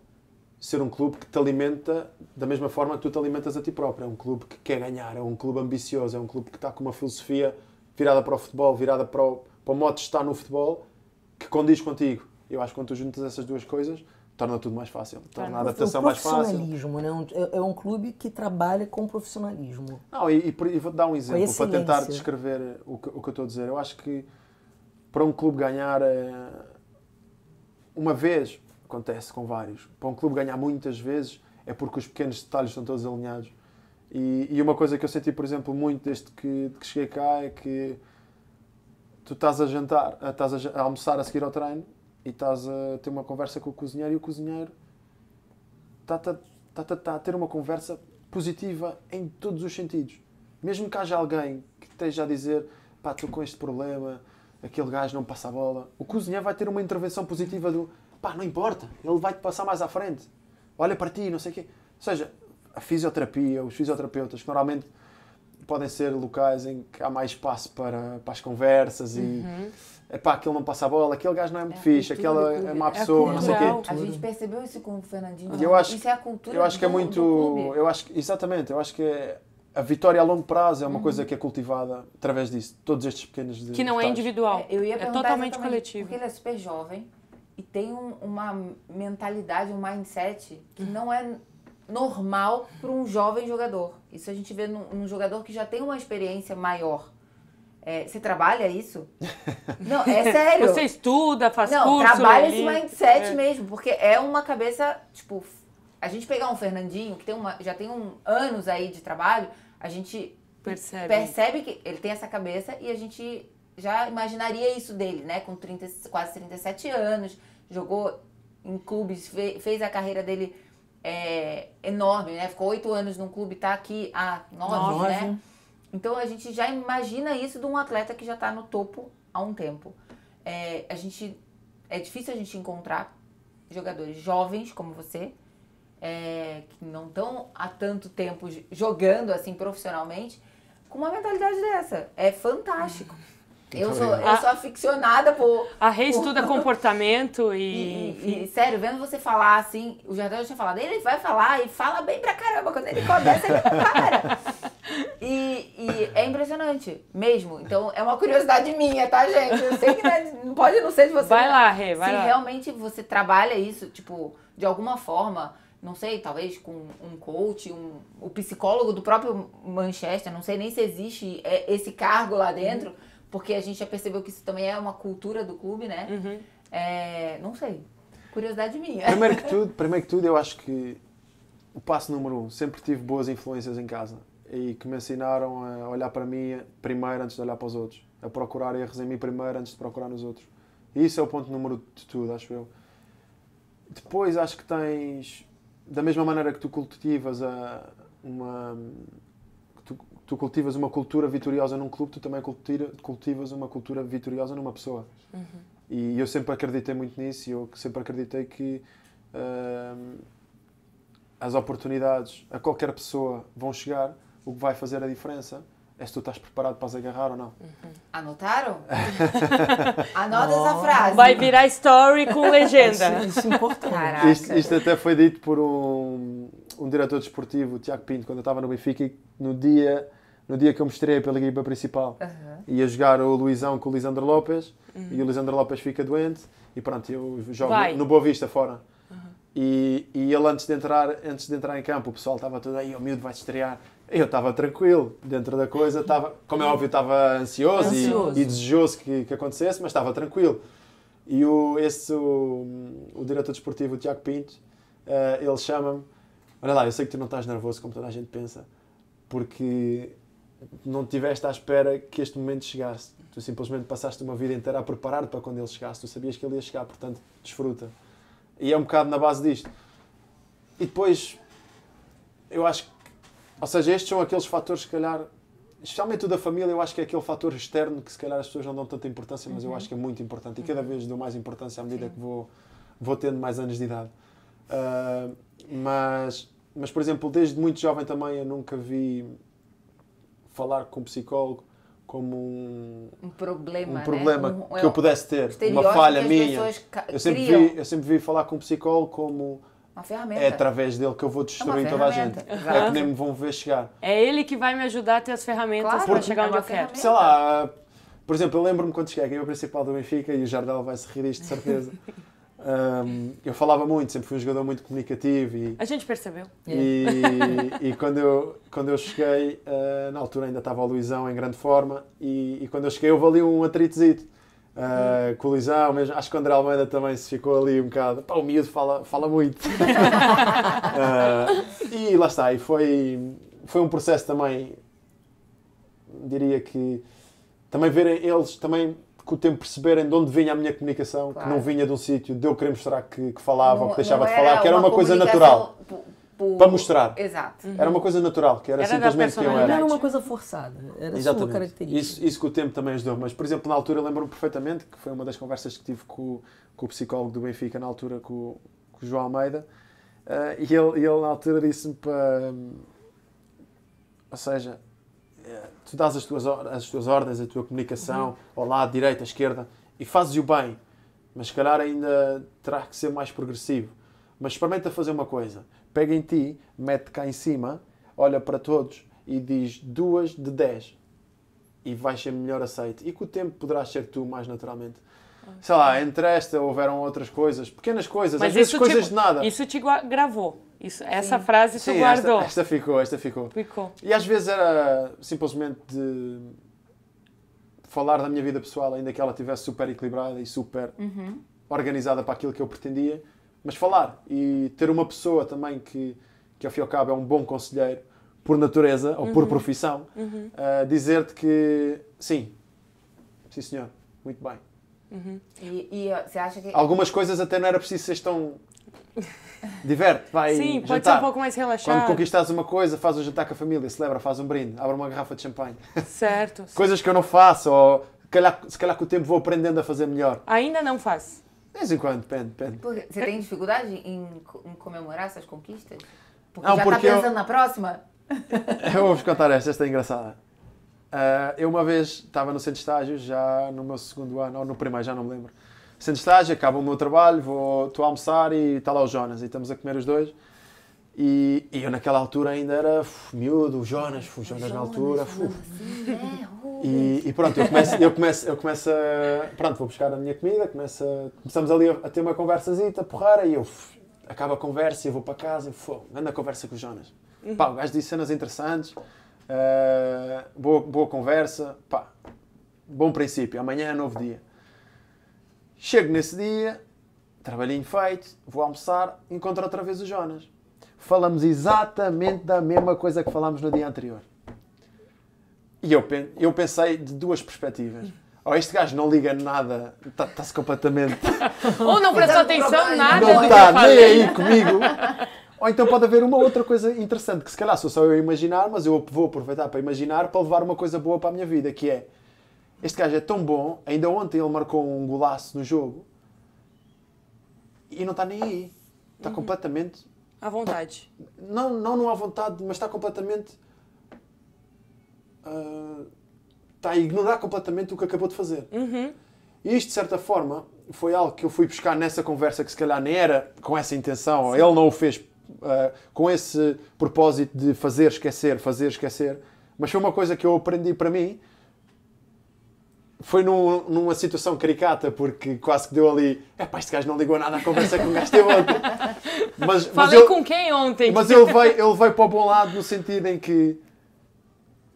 ser um clube que te alimenta da mesma forma que tu te alimentas a ti próprio. É um clube que quer ganhar, é um clube ambicioso, é um clube que está com uma filosofia virada para o futebol, virada para o modo de estar no futebol, que condiz contigo. Eu acho que quando tu juntas essas duas coisas, torna tudo mais fácil, torna a adaptação mais fácil. Profissionalismo, né? É um clube que trabalha com profissionalismo. Não, e vou-te dar um exemplo para tentar descrever o que eu estou a dizer. Eu acho que para um clube ganhar uma vez, acontece com vários, para um clube ganhar muitas vezes é porque os pequenos detalhes estão todos alinhados. E uma coisa que eu senti, por exemplo, muito desde que cheguei cá é que tu estás a jantar, estás a almoçar a seguir ao treino e estás a ter uma conversa com o cozinheiro e o cozinheiro está a ter uma conversa positiva em todos os sentidos. Mesmo que haja alguém que esteja a dizer, pá, estou com este problema, aquele gajo não passa a bola, o cozinheiro vai ter uma intervenção positiva do, pá, não importa, ele vai-te passar mais à frente, olha para ti, não sei o quê. Ou seja, a fisioterapia, os fisioterapeutas, que normalmente podem ser locais em que há mais espaço para as conversas e epá, aquele não passa a bola, aquele gajo não é muito fixe, aquela é má pessoa, não sei o quê. A gente percebeu isso com o Fernandinho. Isso é a cultura eu acho que é muito, eu acho que, exatamente, eu acho que a vitória a longo prazo é uma coisa que é cultivada através disso, todos estes pequenos que não é individual, eu ia perguntar totalmente coletivo. Porque ele é super jovem e tem uma mentalidade, um mindset que não é normal para um jovem jogador. Isso a gente vê num jogador que já tem uma experiência maior. Você trabalha isso? Não, é sério. Você estuda, faz Não, curso. trabalha esse mindset mesmo, porque é uma cabeça, tipo, a gente pegar um Fernandinho, que já tem anos aí de trabalho, a gente percebe que ele tem essa cabeça e a gente já imaginaria isso dele, né? Com quase 37 anos, jogou em clubes, fez a carreira dele enorme, né? Ficou 8 anos num clube, tá aqui há 9, né? Então a gente já imagina isso de um atleta que já está no topo há um tempo. É difícil a gente encontrar jogadores jovens como você, que não estão há tanto tempo jogando assim profissionalmente, com uma mentalidade dessa. É fantástico. Eu sou aficionada por... A Rê estuda comportamento e sério, vendo você falar assim, o Jardel já tinha falado, ele vai falar e fala bem pra caramba, quando ele começa ele não para. E é impressionante, mesmo. Então, é uma curiosidade minha, tá, gente? Eu sei que não pode não ser de você. Vai lá, Rê, vai lá. Se realmente você trabalha isso, tipo, de alguma forma, não sei, talvez com um coach, o psicólogo do próprio Manchester, não sei nem se existe esse cargo lá dentro, porque a gente já percebeu que isso também é uma cultura do clube, né? Não sei. Curiosidade minha. Primeiro que tudo, eu acho que o passo número 1, sempre tive boas influências em casa e que me ensinaram a olhar para mim primeiro antes de olhar para os outros, a procurar erros em mim primeiro antes de procurar nos outros. E isso é o ponto número de tudo, acho eu. Depois acho que tens, da mesma maneira que tu cultivas tu cultivas uma cultura vitoriosa num clube, tu também cultivas uma cultura vitoriosa numa pessoa. E eu sempre acreditei muito nisso, e eu sempre acreditei que as oportunidades a qualquer pessoa vão chegar. O que vai fazer a diferença é se tu estás preparado para as agarrar ou não. Anotaram? Anota essa frase. Vai virar story com legenda. Isso é importante. Isto até foi dito por um diretor desportivo, o Tiago Pinto, quando eu estava no Benfica, e no dia que eu me estreiei pela equipa principal, ia jogar o Luizão com o Lisandro Lopes, e o Lisandro Lopes fica doente, e pronto, eu jogo no Boa Vista fora. E ele antes de entrar em campo, o pessoal estava todo aí, o miúdo vai-se estrear. Eu estava tranquilo, dentro da coisa, como é óbvio, estava ansioso. E desejoso que acontecesse, mas estava tranquilo. E o diretor desportivo, o Tiago Pinto, ele chama-me, olha lá, eu sei que tu não estás nervoso como toda a gente pensa, porque não estiveste à espera que este momento chegasse. Tu simplesmente passaste uma vida inteira a preparar-te para quando ele chegasse. Tu sabias que ele ia chegar, portanto, desfruta. E é um bocado na base disto. E depois, eu acho que, ou seja, estes são aqueles fatores, se calhar, especialmente o da família, eu acho que é aquele fator externo que se calhar as pessoas não dão tanta importância, mas eu acho que é muito importante. E cada vez dou mais importância à medida que vou tendo mais anos de idade. Mas, por exemplo, desde muito jovem também eu nunca vi falar com um psicólogo como um problema que eu pudesse ter, uma falha minha. Eu sempre vi falar com um psicólogo como uma ferramenta. É através dele que eu vou destruir toda a gente. É que nem me vão ver chegar. É ele que vai me ajudar a ter as ferramentas para chegar onde eu quero. Sei lá, por exemplo, eu lembro-me quando cheguei à equipa principal do Benfica, e o Jardel vai se rir disto de certeza. Eu falava muito, sempre fui um jogador muito comunicativo. A gente percebeu. E quando eu cheguei, na altura ainda estava o Luizão em grande forma, e quando eu cheguei houve ali um atritozito. Com o Luizão, mesmo, acho que o André Almeida também se ficou ali um bocado. Pá, o miúdo fala muito. E lá está, e foi um processo também, diria que, também verem eles, também com o tempo perceberem de onde vinha a minha comunicação, claro. Que não vinha de um sítio de eu querer mostrar que falava ou que deixava de falar, que era uma coisa natural. Para mostrar. Exato. Era uma coisa natural, que era simplesmente quem eu era. Não era uma coisa forçada, era a sua característica. Isso que o tempo também ajudou. Mas, por exemplo, na altura, eu lembro-me perfeitamente, que foi uma das conversas que tive com o psicólogo do Benfica, na altura, com o João Almeida, e ele na altura disse-me para... Ou seja, tu dás as tuas ordens, a tua comunicação, ao lado, direita, esquerda, e fazes-o bem, mas se calhar ainda terá que ser mais progressivo. Mas experimenta fazer uma coisa. Pega em ti, mete cá em cima, olha para todos e diz 2 de 10. E vais ser melhor aceito. E com o tempo poderás ser tu mais naturalmente. Sei lá, entre esta houveram outras coisas, pequenas coisas, mas às vezes coisas de nada. Isso te gravou. Essa frase tu guardou. Esta ficou. E às vezes era simplesmente de falar da minha vida pessoal, ainda que ela estivesse super equilibrada e super organizada para aquilo que eu pretendia, mas falar e ter uma pessoa também que ao fim e ao cabo é um bom conselheiro, por natureza ou por profissão, dizer-te que sim senhor, muito bem. E você acha que... Algumas coisas até não era preciso ser tão... Diverte, vai Sim, jantar. pode ser um pouco mais relaxado. Quando conquistares uma coisa, faz um jantar com a família, celebra, faz um brinde, abre uma garrafa de champanhe. Certo. Coisas que eu não faço, ou se calhar com o tempo vou aprendendo a fazer melhor. Ainda não faz? De vez em quando, depende. Você tem dificuldade em comemorar essas conquistas? Porque Não, já porque está pensando na próxima? Eu vou-vos contar esta é engraçada. Eu uma vez estava no centro de estágio, já no meu segundo ano, ou no primeiro, já não me lembro. Centro de estágio, acaba o meu trabalho, estou a almoçar e está lá o Jonas, e estamos a comer os dois. E eu naquela altura ainda era miúdo, o Jonas na altura. E pronto, eu começo a... Pronto, vou buscar a minha comida, começamos ali a ter uma conversazita, porrara, e eu... Acaba a conversa e eu vou para casa e ando a conversa com o Jonas. Pá, o gajo disse cenas interessantes, boa conversa, pá, bom princípio, amanhã é novo dia. Chego nesse dia, trabalhinho feito, vou almoçar, encontro outra vez o Jonas. Falamos exatamente da mesma coisa que falámos no dia anterior. E eu pensei de duas perspectivas. Ou este gajo não liga nada, está-se completamente... Ou não prestou atenção nada. Não está nem aí comigo. Ou então pode haver uma outra coisa interessante, que se calhar sou só eu a imaginar, mas eu vou aproveitar para imaginar, para levar uma coisa boa para a minha vida, que é... Este gajo é tão bom, ainda ontem ele marcou um golaço no jogo, e não está nem aí. Está completamente... À vontade. Não à vontade, mas está completamente... está a ignorar completamente o que acabou de fazer. E isto, de certa forma, foi algo que eu fui buscar nessa conversa que se calhar nem era com essa intenção, ou ele não o fez com esse propósito de fazer esquecer, mas foi uma coisa que eu aprendi para mim. Foi numa situação caricata, porque quase que deu ali... este gajo não ligou nada à conversa que o gajo teve ontem. Falei com quem ontem? Mas ele veio para o bom lado no sentido em que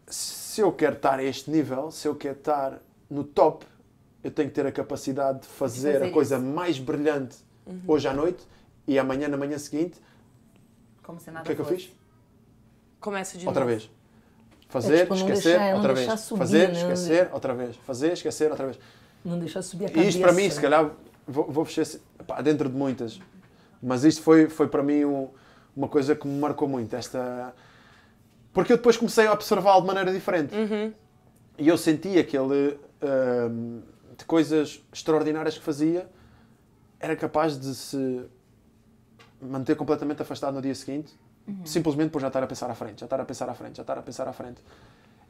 se eu quero estar a este nível, se eu quero estar no top, eu tenho que ter a capacidade de fazer a coisa mais brilhante hoje à noite e amanhã, na manhã seguinte. Como se nada o que é que eu fiz? Começa de outra novo. vez. Fazer, esquecer, outra vez. Subir, fazer, né? esquecer, outra vez. Fazer, esquecer, outra vez. Não deixar subir a cabeça. E isto para mim, se calhar, vou fechar dentro de muitas. Mas isto foi para mim uma coisa que me marcou muito. Porque eu depois comecei a observá-lo de maneira diferente. E eu sentia que ele, de coisas extraordinárias que fazia, era capaz de se manter completamente afastado no dia seguinte, simplesmente por já estar a pensar à frente,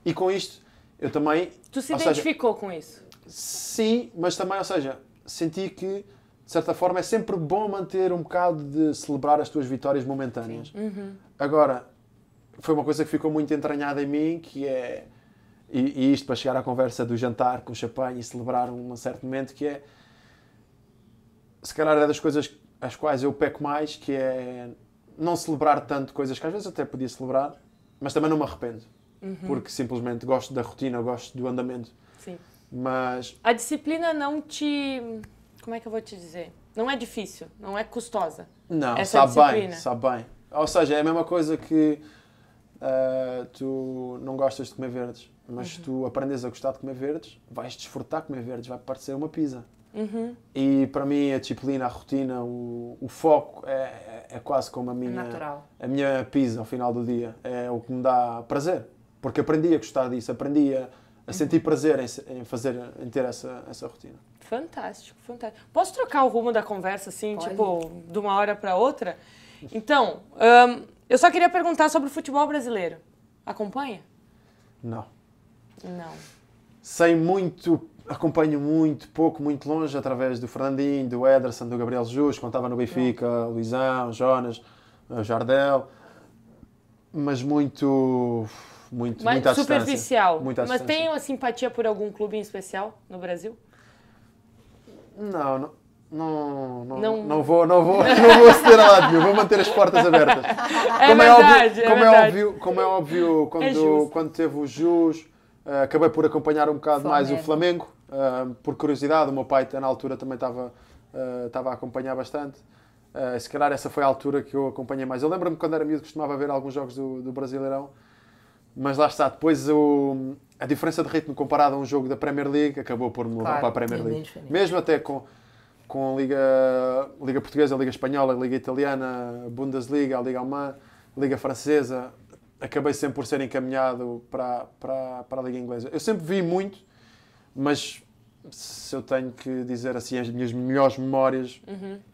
E com isto, eu também... Tu se identificou com isso? Sim, mas também, senti que, de certa forma, é sempre bom manter um bocado de celebrar as tuas vitórias momentâneas. Agora, foi uma coisa que ficou muito entranhada em mim, que é... E isto para chegar à conversa do jantar com champanhe e celebrar um certo momento, que é... Se calhar é das coisas às quais eu peco mais, que é não celebrar tanto coisas que às vezes até podia celebrar, mas também não me arrependo. Porque simplesmente gosto da rotina, gosto do andamento. Sim. Mas... A disciplina não te... Como é que eu vou te dizer? Não é difícil, não é custosa. Não, essa sabe bem. Ou seja, é a mesma coisa que tu não gostas de comer verdes, mas se tu aprendes a gostar de comer verdes, vais desfrutar de comer verdes, vai parecer uma pizza. E para mim a disciplina, a rotina, o foco é quase como a minha pizza ao final do dia. É o que me dá prazer. Porque aprendi a gostar disso, aprendi a sentir prazer em ter essa rotina. Fantástico, fantástico. Posso trocar o rumo da conversa, assim, Pode. tipo, de uma hora para outra? Então, eu só queria perguntar sobre o futebol brasileiro. Acompanha? Não. Não. Sei muito, acompanho muito pouco, muito longe, através do Fernandinho, do Ederson, do Gabriel Jesus, quando estava no Benfica, Luizão, Jonas, Jardel, mas muito à distância. Superficial. Muito à mas distância. tem uma simpatia por algum clube em especial no Brasil? Não vou aceder a lado nenhum, vou manter as portas abertas. É verdade. Como é óbvio, É justo. quando teve o Jus, Acabei por acompanhar um bocado mais o Flamengo, por curiosidade. O meu pai na altura também estava a acompanhar bastante. Se calhar essa foi a altura que eu acompanhei mais. Eu lembro-me quando era miúdo, costumava ver alguns jogos do Brasileirão, mas lá está, depois a diferença de ritmo comparado a um jogo da Premier League acabou por me levar para a Premier League. Mesmo até com a Liga Portuguesa, a Liga Espanhola, a Liga Italiana, a Bundesliga, a Liga Alemã, a Liga Francesa, acabei sempre por ser encaminhado para a Liga Inglesa. Eu sempre vi muito, mas se eu tenho que dizer assim, as minhas melhores memórias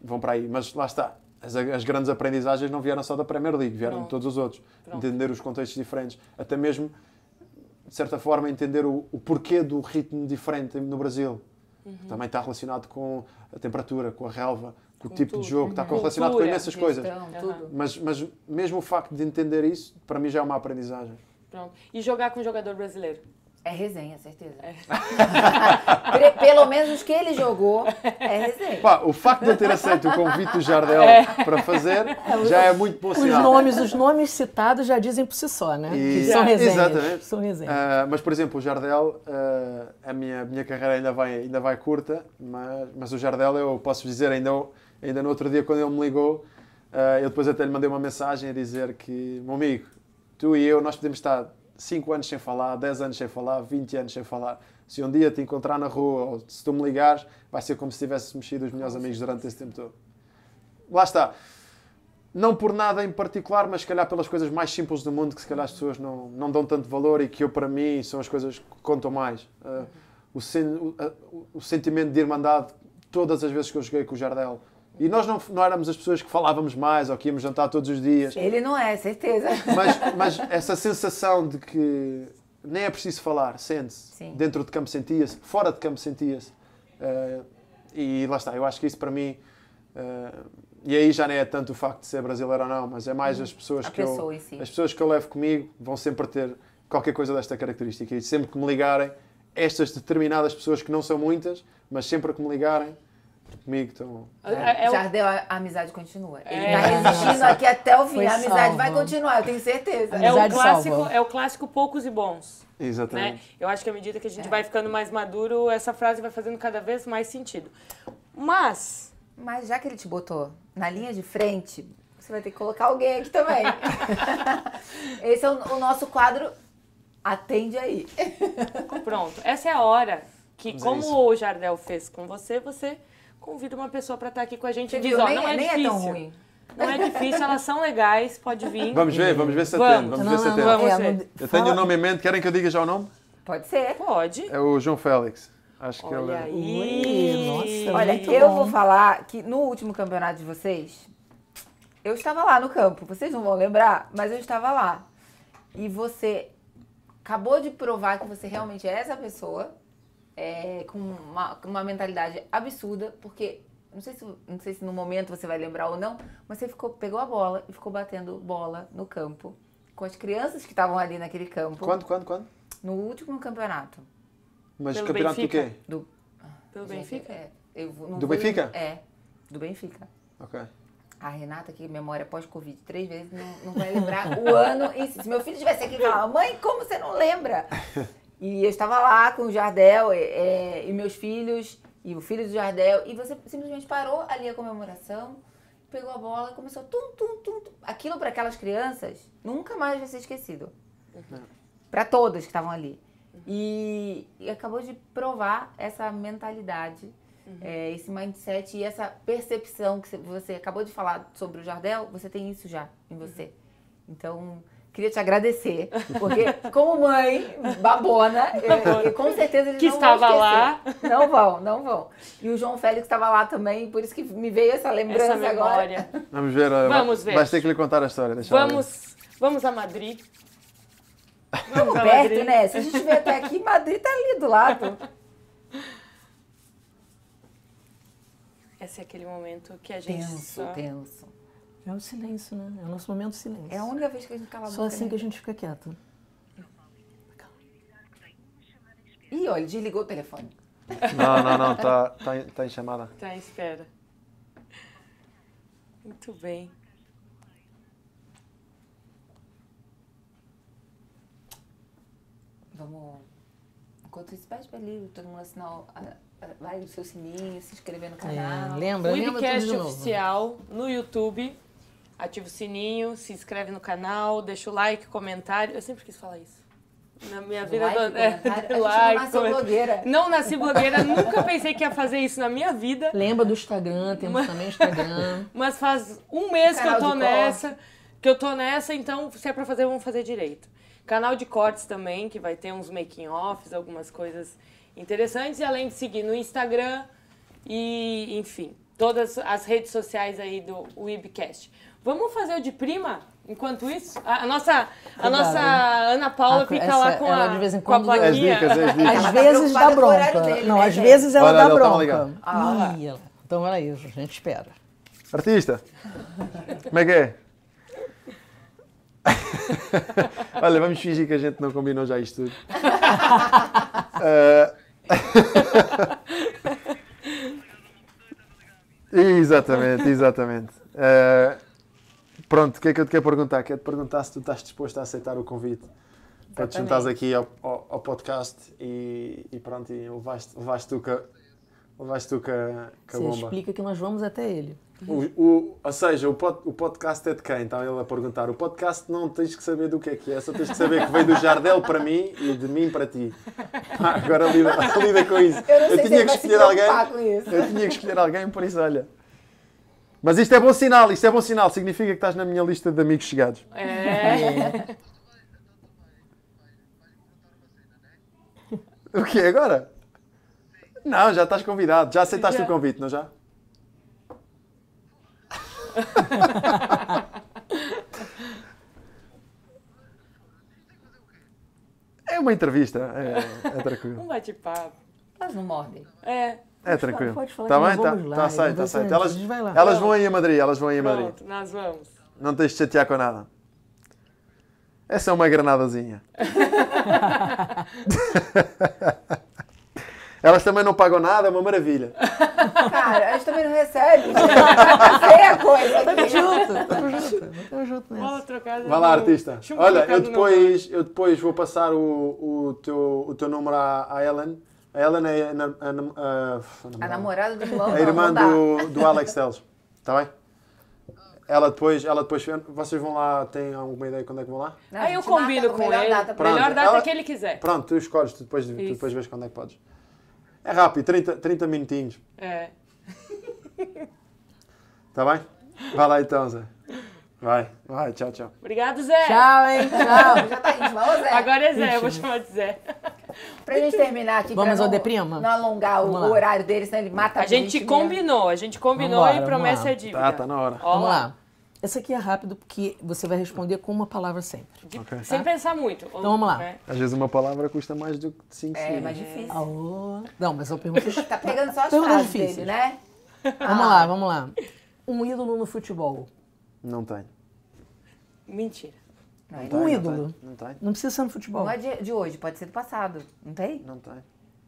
vão para aí. Mas lá está, as grandes aprendizagens não vieram só da Premier League, vieram de todos os outros. Entender os contextos diferentes, até mesmo, de certa forma, entender o porquê do ritmo diferente no Brasil. Também está relacionado com a temperatura, com a relva, com o tipo de jogo, está relacionado com imensas coisas. Mas mesmo o facto de entender isso, para mim já é uma aprendizagem. Pronto. E jogar com um jogador brasileiro? É resenha, certeza. Pelo menos os que ele jogou, é resenha. O facto de eu ter aceito o convite do Jardel para fazer, já é muito bom sinal. Os nomes citados já dizem por si só, né? Que são resenhas. Exatamente. São resenhas. Mas, por exemplo, o Jardel, a minha carreira ainda vai curta, mas o Jardel, eu posso dizer, ainda no outro dia, quando ele me ligou, eu depois até lhe mandei uma mensagem a dizer que, meu amigo, tu e eu, nós podemos estar 5 anos sem falar, 10 anos sem falar, 20 anos sem falar. Se um dia te encontrar na rua ou se tu me ligares, vai ser como se tivesses mexido os melhores amigos durante esse tempo todo. Lá está. Não por nada em particular, mas se calhar pelas coisas mais simples do mundo que se calhar as pessoas não dão tanto valor e que eu, para mim, são as coisas que contam mais. O sentimento de irmandade, todas as vezes que eu joguei com o Jardel. E nós não éramos as pessoas que falávamos mais ou que íamos jantar todos os dias. Ele não é, certeza. Mas essa sensação de que nem é preciso falar, sente-se. Dentro de campo sentia-se, fora de campo sentia-se. E lá está, eu acho que isso para mim... e aí já nem é tanto o facto de ser brasileiro ou não, mas é mais as pessoas as pessoas que eu levo comigo vão sempre ter qualquer coisa desta característica. E sempre que me ligarem, estas determinadas pessoas que não são muitas, mas sempre que me ligarem, comigo estão... Jardel, a amizade continua. Ele está resistindo aqui até o fim. A amizade vai continuar, eu tenho certeza. É o clássico poucos e bons. Exatamente. Né? Eu acho que à medida que a gente vai ficando mais maduro, essa frase vai fazendo cada vez mais sentido. Mas já que ele te botou na linha de frente, você vai ter que colocar alguém aqui também. Esse é o nosso quadro. Atende aí. Pronto. Essa é a hora que, como o Jardel fez com você, você convida uma pessoa para estar aqui com a gente e diz, não é difícil. É tão ruim. Não é difícil, elas são legais, pode vir. Vamos ver se atende. Vamos ver. Eu tenho o nome em mente, querem que eu diga já o nome? Pode ser. Pode. É o João Félix. Acho que Olha ele aí. Nossa, olha, eu vou falar que no último campeonato de vocês, eu estava lá no campo. Vocês não vão lembrar, mas eu estava lá. E você acabou de provar que você realmente é essa pessoa, com uma mentalidade absurda, porque não sei se no momento você vai lembrar ou não, mas você pegou a bola e ficou batendo bola no campo com as crianças que estavam ali naquele campo. Quando? No último campeonato. Mas Pelo campeonato Benfica? do quê? Pelo Benfica? Do Benfica? Do Benfica. Ok. A Renata, que memória pós-Covid 3 vezes, não vai lembrar o ano. E se meu filho estivesse aqui, ele falava, mãe, como você não lembra? E eu estava lá com o Jardel e meus filhos, e o filho do Jardel, e você simplesmente parou ali a comemoração, pegou a bola e começou tum, tum, tum, tum. Aquilo para aquelas crianças nunca mais vai ser esquecido. Para todas que estavam ali. E acabou de provar essa mentalidade, esse mindset e essa percepção que você acabou de falar sobre o Jardel, você tem isso já em você. Então, queria te agradecer, porque como mãe babona, com certeza eles que não estava vão lá. Não vão. E o João Félix estava lá também, por isso que me veio essa lembrança essa memória. agora. Vamos ver. Vais ter que lhe contar a história. Vamos a Madrid. Vamos perto, Madrid. Né? Se a gente vier até aqui, Madrid tá ali do lado. Esse é aquele momento que a gente tenso. É o silêncio, né? É o nosso momento de silêncio. É a única vez que a gente cala a boca. Só assim que a gente fica quieto. Ih, olha, desligou o telefone. Não, tá em chamada. Tá em espera. Muito bem. Vamos Enquanto isso, pede pra ali, todo mundo assinar, vai no seu sininho, se inscrever no canal. Lembra tudo Webcast de novo. oficial no YouTube. Ativa o sininho, se inscreve no canal, deixa o like, comentário. Eu sempre quis falar isso. Na minha vida... Não nasceu blogueira. Não nasci blogueira, nunca pensei que ia fazer isso na minha vida. Lembra do Instagram, temos também Instagram. Mas faz um mês que eu tô nessa, então se é pra fazer, vamos fazer direito. Canal de cortes também, que vai ter uns making-offs, algumas coisas interessantes. E além de seguir no Instagram e, enfim, todas as redes sociais aí do Webcast. Vamos fazer o de prima? Enquanto isso, a nossa Ana Paula fica lá com ela a, de vez em com a quando plaquinha. Às vezes dá bronca. Não, às vezes ela dá bronca. Então era isso, a gente espera. Artista, como é que é? Olha, vamos fingir que a gente não combinou já isto tudo. Exatamente. Pronto, o que é que eu te quero perguntar? Quero te perguntar se tu estás disposto a aceitar o convite para te juntares aqui ao podcast e pronto, e levaste tu com a bomba. Você explica que nós vamos até ele. Ou seja, o podcast é de quem? Então ele a perguntar. O podcast não tens que saber do que é, só tens que saber que veio do Jardel para mim e de mim para ti. Agora lida com isso. Eu tinha que escolher alguém. Eu tinha que escolher alguém, por isso, olha. Mas isto é bom sinal, significa que estás na minha lista de amigos chegados. O quê, agora? Não, já estás convidado. Já aceitaste o convite, não já? É uma entrevista, é tranquilo. Um bate-papo. Elas não mordem. É tranquilo. Pode falar Está que bem? nós vamos lá, Está aceito. a gente vai lá. Elas vão aí a Madrid, Pronto, nós vamos. Não tens de chatear com nada. Essa é uma granadazinha. Elas também não pagam nada, é uma maravilha. Cara, elas também não recebem. Tá feia a coisa aqui. Estamos juntos nessa. Vai lá, artista. Olha, eu depois vou passar o teu número à Ellen. A Ellen é A namorada do irmão. a irmã do Alex Teles. Está bem? Ela depois, vocês vão lá, têm alguma ideia quando é que vão lá? Não, Aí eu combino com ele. Melhor data que ele quiser. Pronto, tu escolhes, tu depois vês quando é que podes. É rápido, 30 minutinhos. Está bem? Vai lá então, Zé. Vai, tchau. Obrigado, Zé. Tchau, hein? Tchau. Já tá íntimo. Ô, Zé. Agora é Zé, eu vou chamar de Zé. Pra gente terminar aqui, Vamos pra ao Deprima? não alongar o horário dele, senão ele mata A gente combinou Vambora, e promessa é dívida. Tá na hora. Vamos lá. Esse aqui é rápido porque você vai responder com uma palavra sempre. Okay. Sem pensar muito. Então vamos lá. Às vezes uma palavra custa mais do que 5 segundos. É mais difícil. Não, mas eu pergunto... Tá pegando só as Perguntas frases difíceis. dele, né? Vamos lá. Um ídolo no futebol. Não tem. Mentira. Um ídolo. Não tem. Não precisa ser no futebol. Não é de hoje, pode ser do passado. Não tem? Não tem.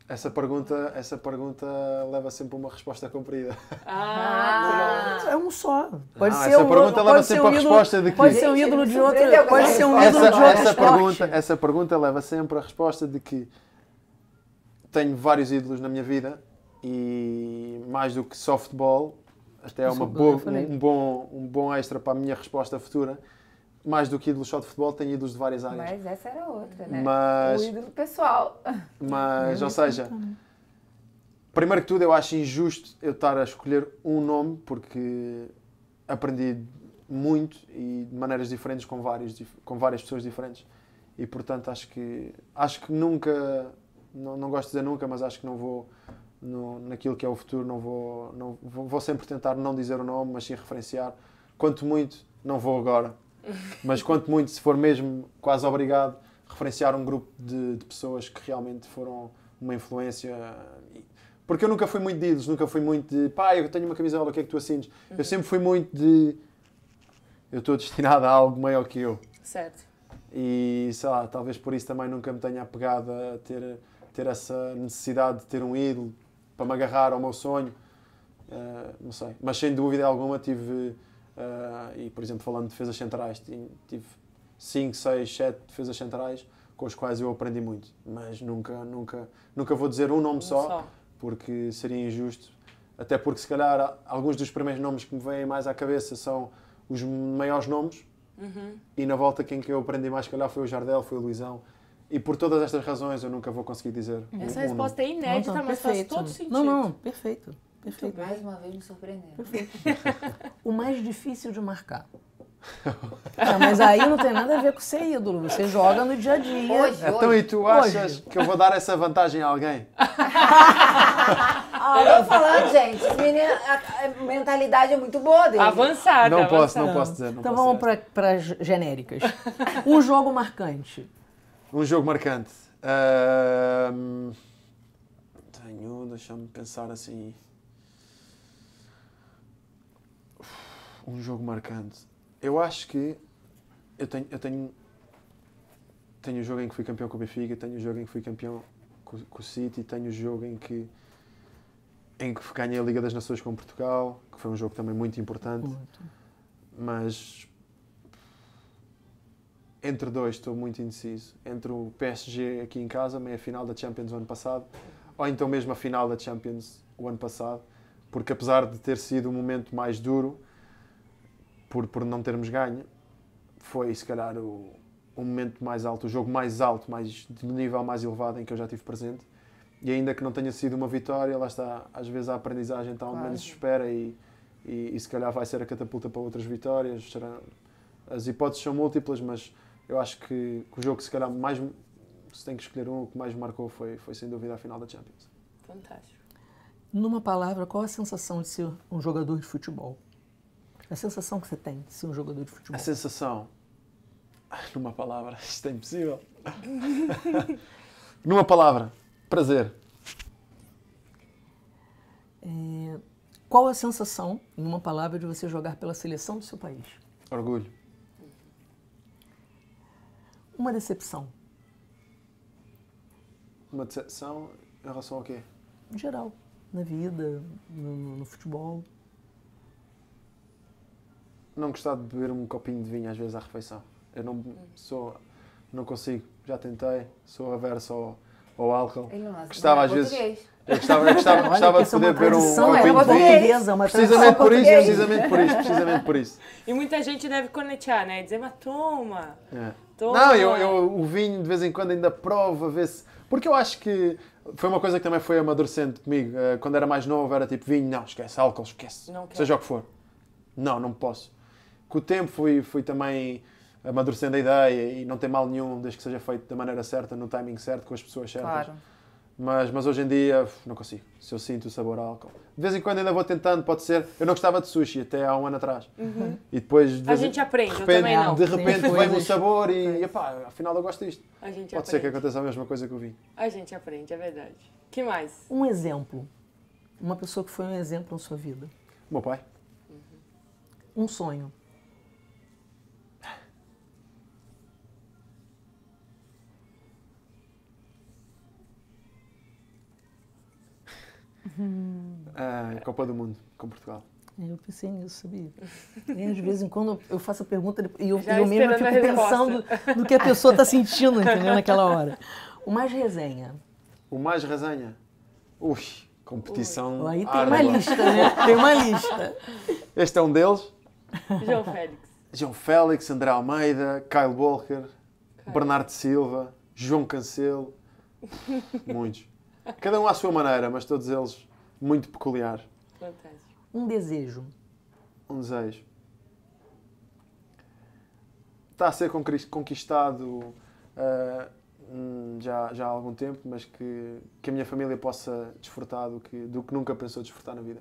Essa pergunta leva sempre uma resposta comprida. É um só. Pode ser essa pergunta leva sempre a resposta de que... Pode ser um ídolo de outra. Pode ser um Essa, ídolo de outro essa, esporte. pergunta, essa pergunta leva sempre a resposta de que tenho vários ídolos na minha vida e mais do que só futebol, até é um bom extra para a minha resposta futura. Mais do que ídolos só de futebol, tenho ídolos de várias áreas. Mas essa era outra, né? Mas, o ídolo pessoal. Mas, ou seja, primeiro que tudo, eu acho injusto eu estar a escolher um nome, porque aprendi muito e de maneiras diferentes com várias pessoas diferentes. E, portanto, acho que nunca, não gosto de dizer nunca, mas acho que não vou, naquilo que é o futuro, vou sempre tentar não dizer o nome, mas sim referenciar. Quanto muito, não vou agora. Mas quanto muito, se for mesmo quase obrigado, referenciar um grupo de pessoas que realmente foram uma influência. Porque eu nunca fui muito de ídolos, nunca fui muito de eu tenho uma camisola, o que é que tu assines? Eu sempre fui muito de eu estou destinado a algo maior que eu. Certo. E sei lá, talvez por isso também nunca me tenha apegado a ter essa necessidade de ter um ídolo para me agarrar ao meu sonho. Não sei. Mas sem dúvida alguma tive... e, por exemplo, falando de defesas centrais, tive 5, 6, 7 defesas centrais com os quais eu aprendi muito. Mas nunca vou dizer um nome só, porque seria injusto. Até porque, se calhar, alguns dos primeiros nomes que me vêm mais à cabeça são os maiores nomes. E na volta, quem que eu aprendi mais, se calhar, foi o Jardel, foi o Luizão. E por todas estas razões, eu nunca vou conseguir dizer Essa resposta é inédita, mas faz todo sentido. Não, perfeito. Perfeito. Mais uma vez me surpreendendo. Perfeito. O mais difícil de marcar. Mas aí não tem nada a ver com ser ídolo. Você joga no dia a dia. Então, e tu achas que eu vou dar essa vantagem a alguém? Eu tô falando, gente, esse menino, a mentalidade é muito boa dele. Avançada. Não posso dizer. Então vamos para as genéricas. Um jogo marcante. Um jogo marcante. Deixa-me pensar assim. Um jogo marcante. Eu acho que eu tenho o jogo em que fui campeão com o Benfica, tenho o jogo em que fui campeão com o City, tenho o jogo em que ganhei a Liga das Nações com Portugal, que foi um jogo também muito importante. Mas entre dois estou muito indeciso. Entre o PSG aqui em casa, meia-final da Champions o ano passado, ou então mesmo a final da Champions o ano passado, porque apesar de ter sido um momento mais duro, por não termos ganho, foi se calhar o momento mais alto, o jogo mais alto, de nível mais elevado em que eu já estive presente. E ainda que não tenha sido uma vitória, lá está, às vezes a aprendizagem está onde menos se espera e se calhar vai ser a catapulta para outras vitórias. As hipóteses são múltiplas, mas eu acho que o jogo que se calhar mais, se tem que escolher um, o que mais me marcou foi sem dúvida a final da Champions. Fantástico. Numa palavra, qual a sensação de ser um jogador de futebol? A sensação que você tem de ser um jogador de futebol? A sensação... Numa palavra, isto é impossível. Numa palavra, prazer. Qual a sensação, em uma palavra, de você jogar pela seleção do seu país? Orgulho. Uma decepção? Uma decepção em relação ao quê? Em geral, na vida, no futebol. Não gostar de beber um copinho de vinho às vezes à refeição. Eu não consigo, já tentei, sou averso ao álcool. Ele não gostava às vezes. Eu gostava de poder beber um copinho de vinho. Precisamente por isso. E muita gente deve conectar, né? Dizer, mas toma. Não, eu o vinho de vez em quando ainda provo, a ver se... Porque eu acho que foi uma coisa que também foi amadurecendo comigo. Quando era mais novo era tipo vinho, não, esquece, álcool, esquece. Seja o que for. Não posso. Com o tempo fui também amadurecendo a ideia e não tem mal nenhum desde que seja feito da maneira certa, no timing certo, com as pessoas certas. Claro. Mas hoje em dia não consigo. Se eu sinto o sabor a álcool. De vez em quando ainda vou tentando, pode ser. Eu não gostava de sushi até há um ano atrás. E depois a gente aprende, eu também não. De repente vem o sabor e epá, afinal eu gosto disto. Pode ser que aconteça a mesma coisa que eu vi. A gente aprende, é verdade. Que mais? Um exemplo. Uma pessoa que foi um exemplo na sua vida. Meu pai. Um sonho. Copa do Mundo com Portugal. Eu pensei nisso, sabia? E de vez em quando eu faço a pergunta e eu mesmo fico pensando no que a pessoa está sentindo, entendeu? Naquela hora. O mais resenha. O mais resenha? Competição. Aí tem uma lista, né? Tem uma lista. Este é um deles. João Félix, André Almeida, Kyle Walker, Bernardo Silva, João Cancelo. Muitos. Cada um à sua maneira, mas todos eles muito peculiares. Fantástico. Um desejo. Um desejo. Está a ser conquistado já há algum tempo, mas que a minha família possa desfrutar do que nunca pensou desfrutar na vida.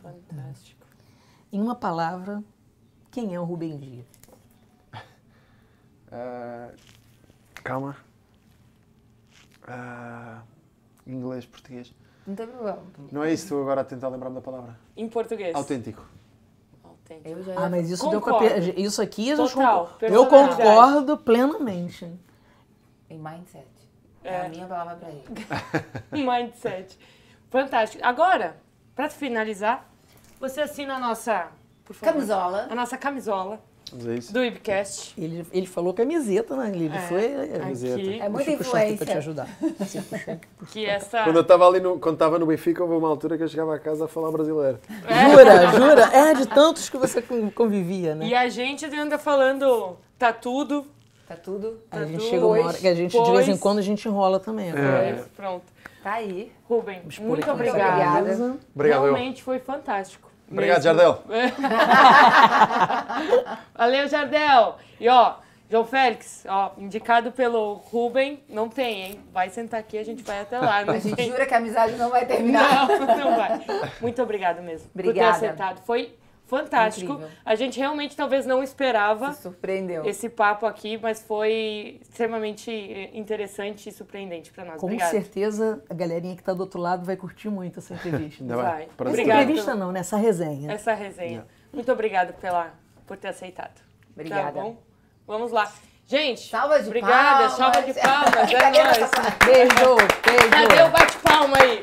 Fantástico. Em uma palavra, quem é o Rubem Dias? Calma. Inglês, português. Não tem problema. Não é isso, estou agora a tentar lembrar-me da palavra. Em português. Autêntico. Mas isso concordo. Isso aqui Total, eu concordo plenamente. Em mindset. É a minha palavra para ele. Mindset. Fantástico. Agora, para finalizar, você assina a nossa, por favor, Camisola. a nossa camisola. Mas é isso. do Webcast. Ele falou camiseta, né? Ele foi... Aqui, É muita puxa aqui pra te influência. ajudar. que essa... Quando eu estava ali, quando estava no Benfica, houve uma altura que eu chegava a casa a falar brasileiro. Jura? É, de tantos que você convivia, né? E a gente anda falando, tá tudo. Tá tudo. A gente chega uma hora que a gente, de vez em quando, a gente enrola também. Pois, pronto. Tá aí. Rubem, muito aqui. obrigada. Obrigado, eu. Realmente foi fantástico. Obrigado, mesmo. Jardel. Valeu, Jardel. E ó, João Félix, ó, indicado pelo Rubem, não tem, hein? Vai sentar aqui, a gente vai até lá. Não A gente tem. jura que a amizade não vai terminar. Não vai. Muito obrigada mesmo Obrigada. por ter aceitado. Foi fantástico. Incrível. A gente realmente talvez não esperava Se surpreendeu. esse papo aqui, mas foi extremamente interessante e surpreendente para nós. Com Obrigada. certeza, a galerinha que tá do outro lado vai curtir muito essa entrevista. Ainda Vai. bem. Essa Prazer. Obrigada. entrevista não, né? Essa resenha. Essa resenha. Muito obrigada por ter aceitado. Obrigada. Tá bom? Vamos lá. Gente, Salva de obrigada, palmas. salva de palmas. É Cadê nóis. nossa- Beijo, beijo. Cadê o bate-palma aí?